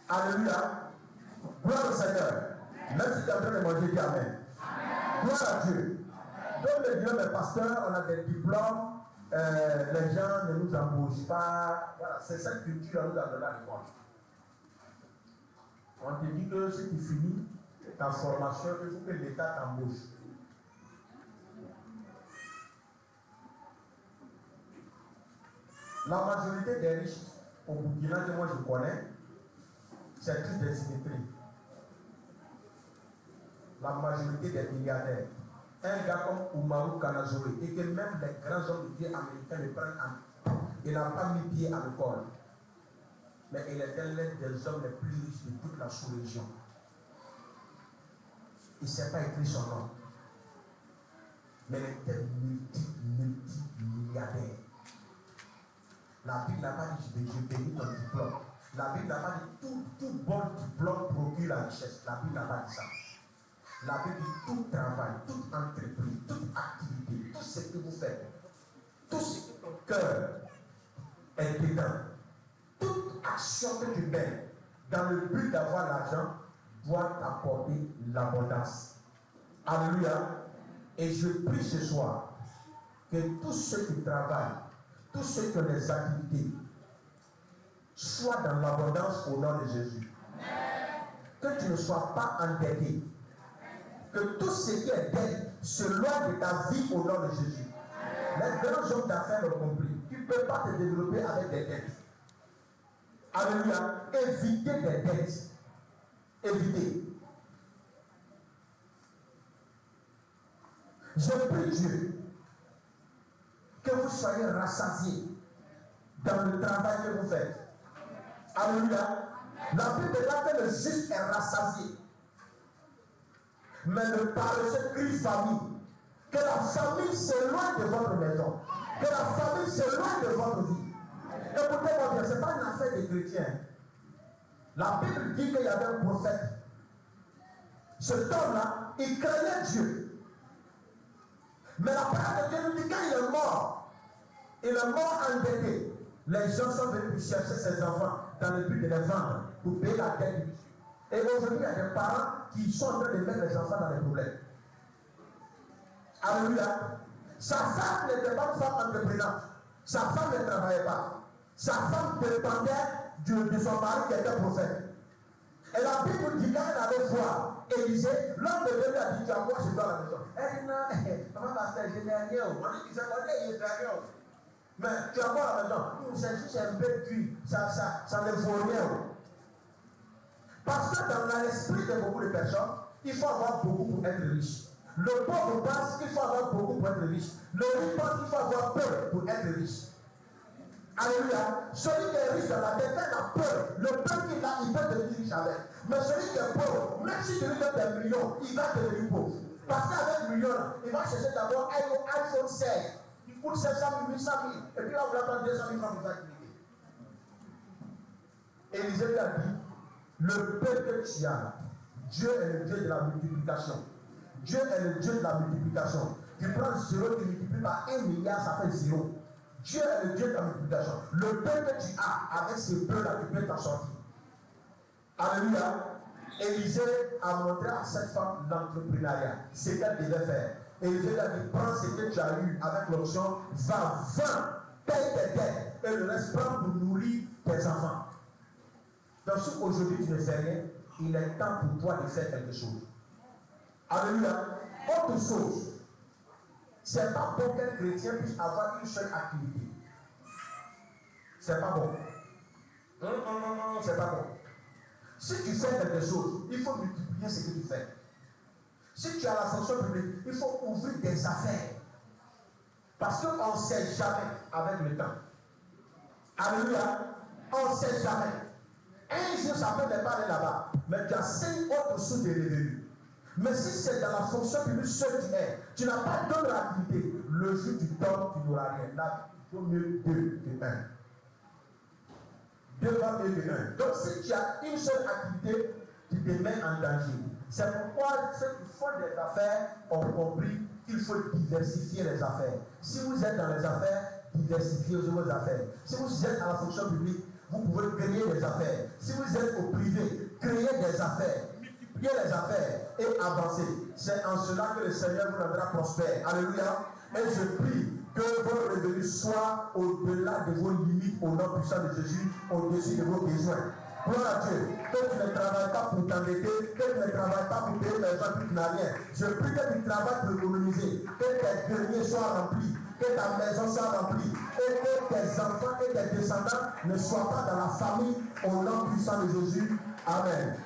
Alléluia. Gloire au Seigneur. Même si tu es en train de manger, dis Amen. Gloire à Dieu. Donc le Dieu, mes pasteurs, on a des diplômes. Les gens ne nous embauchent pas. Voilà, c'est cette culture à nous a donné à l'école. On te dit que si tu finis ta formation, il faut que l'État t'embauche. La majorité des riches au Burkina que moi je connais, c'est toute des symétries. La majorité des milliardaires. Un gars comme Oumarou Kanazori, et que même les grands hommes de Dieu américains le prennent en. Il n'a pas mis pied à l'école. Mais il était l'un des hommes les plus riches de toute la sous-région. Il ne s'est pas écrit son nom. Mais il était multi-milliardaire. La Bible n'a pas dit je bénis ton diplôme. La Bible n'a pas dit tout bon diplôme procure la richesse. La Bible n'a pas dit ça. La Bible dit tout travail, toute entreprise, toute activité, tout ce que vous faites, tout ce que ton cœur est dedans, toute action que tu mets dans le but d'avoir l'argent doit t'apporter l'abondance. Alléluia. Et je prie ce soir que tous ceux qui travaillent, tous ceux qui ont des activités, soient dans l'abondance au nom de Jésus. Que tu ne sois pas endetté. Que tout ce qui est dette se loin de ta vie au nom de Jésus. Les grands hommes d'affaires l'ont compris. Tu ne peux pas te développer avec des dettes. Alléluia. Évitez des dettes. Évitez. Je prie Dieu que vous soyez rassasiés dans le travail que vous faites. Alléluia. La Bible est là que le juste est rassasié. Mais le paresseux crie famille. Que la famille s'éloigne de votre maison. Que la famille s'éloigne de votre vie. Écoutez-moi bien, ce n'est pas une affaire des chrétiens. La Bible dit qu'il y avait un prophète. Cet homme-là, il craignait Dieu. Mais la parole de Dieu nous dit quand il est mort endetté. Les gens sont venus chercher ses enfants dans le but de les vendre pour payer la dette. Et aujourd'hui, il y a des parents qui sont en train de mettre les enfants dans les problèmes. Alléluia. Sa femme n'était pas une femme entreprenante. Sa femme ne travaillait pas. Sa femme dépendait de son mari qui était prophète. Et la Bible dit quand elle allait voir Élisée, l'homme de Dieu lui a dit, tu as quoi chez toi à la maison? Elle dit, non, maman pasteur, je n'ai rien. On dit qu'il fait quoi? Il fait rien. Mais tu as quoi à la maison? C'est un peu cuit. Ça ne vaut rien. Parce que dans l'esprit de beaucoup de personnes, il faut avoir beaucoup pour être riche. Le pauvre pense qu'il faut avoir beaucoup pour être riche. Le riche pense qu'il faut avoir peu pour être riche. Alléluia. Celui qui est riche dans la tête, il a peur. Le peu qu'il a, il peut devenir riche avec. Mais celui qui est pauvre, même si tu lui donnes des millions, il va devenir pauvre. Parce qu'avec millions, il va chercher d'abord un iPhone 16. Il coûte 700 000, 800 000. Et puis là, on va prendre 200 000 francs pour faire activité. Élisée lui a dit, le peu que tu as, Dieu est le Dieu de la multiplication. Dieu est le Dieu de la multiplication. Tu prends 0, tu multiplies par 1 milliard, ça fait 0. Dieu est le Dieu de la multiplication. Le peu que tu as, avec ce peu-là, tu peux t'en sortir. Alléluia. Élisée a montré à cette femme l'entrepreneuriat, ce qu'elle devait faire. Élisée a dit, prends ce que tu as eu avec l'option, va, paye tes dettes, et le reste prends pour nourrir tes enfants. Donc si aujourd'hui tu ne fais rien, il est temps pour toi de faire quelque chose. Alléluia. Autre chose, c'est pas bon qu'un chrétien puisse avoir une seule activité. C'est pas bon. Non, c'est pas bon. Si tu fais quelque chose, il faut multiplier ce que tu fais. Si tu as la fonction publique, il faut ouvrir des affaires. Parce qu'on ne sait jamais avec le temps. Alléluia. On ne sait jamais. Un jour, ça peut ne pas aller là-bas. Mais tu as 5 autres sources de revenus. Mais si c'est dans la fonction publique seul tu n'as pas d'autre activité. Le jour du temps, tu n'auras rien. Là, il faut mieux 2 que 1. 2 va mieux que 1. Donc si tu as une seule activité, tu te mets en danger. C'est pourquoi ceux qui font des affaires ont compris qu'il faut diversifier les affaires. Si vous êtes dans les affaires, diversifiez vos affaires. Si vous êtes à la fonction publique, vous pouvez créer des affaires. Si vous êtes au privé, créez des affaires. Multipliez les affaires et avancez. C'est en cela que le Seigneur vous rendra prospère. Alléluia. Et je prie que vos revenus soient au-delà de vos limites au nom puissant de Jésus, au-dessus de vos besoins. Gloire à Dieu. Que tu ne travailles pas pour t'endetter, que tu ne travailles pas pour payer les gens, tu n'as rien. Je prie que tu travailles pour économiser, que tes greniers soient remplis, que ta maison soit remplie, et que tes enfants et tes descendants ne soient pas dans la famille au nom puissant de Jésus. Amen.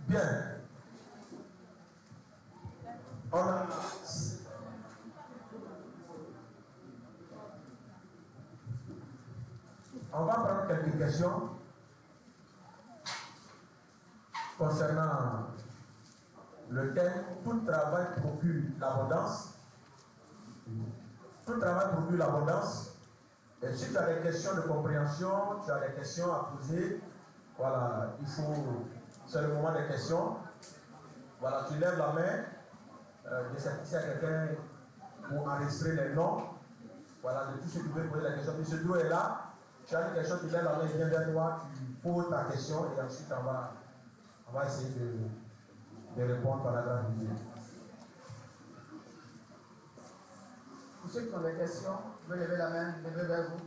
Bien. On va prendre quelques questions concernant le thème « Tout travail procure l'abondance ». Tout travail procure l'abondance. Et si tu as des questions de compréhension, tu as des questions à poser, voilà, il faut, c'est le moment des questions. Voilà, tu lèves la main. Je sais qu'il y a quelqu'un pour enregistrer les noms. Voilà, de tous ceux qui veulent poser la question. M. Dou est là. Tu as une question, tu lèves la main, il vient vers toi, tu poses ta question et ensuite on va essayer de répondre par la grâce de Dieu. Pour ceux qui ont des questions, vous pouvez lever la main, lever vers vous.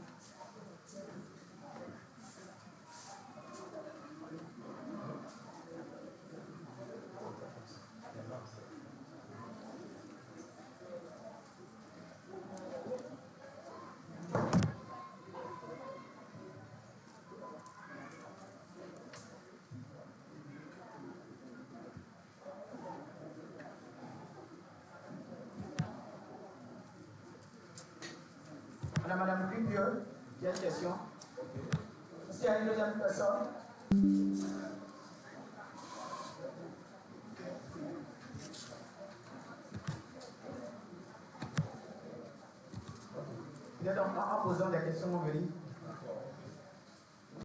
Madame Dupieux, il y a une question. Est-ce qu'il y a une deuxième personne? Il est donc en posant des questions, on veut dire.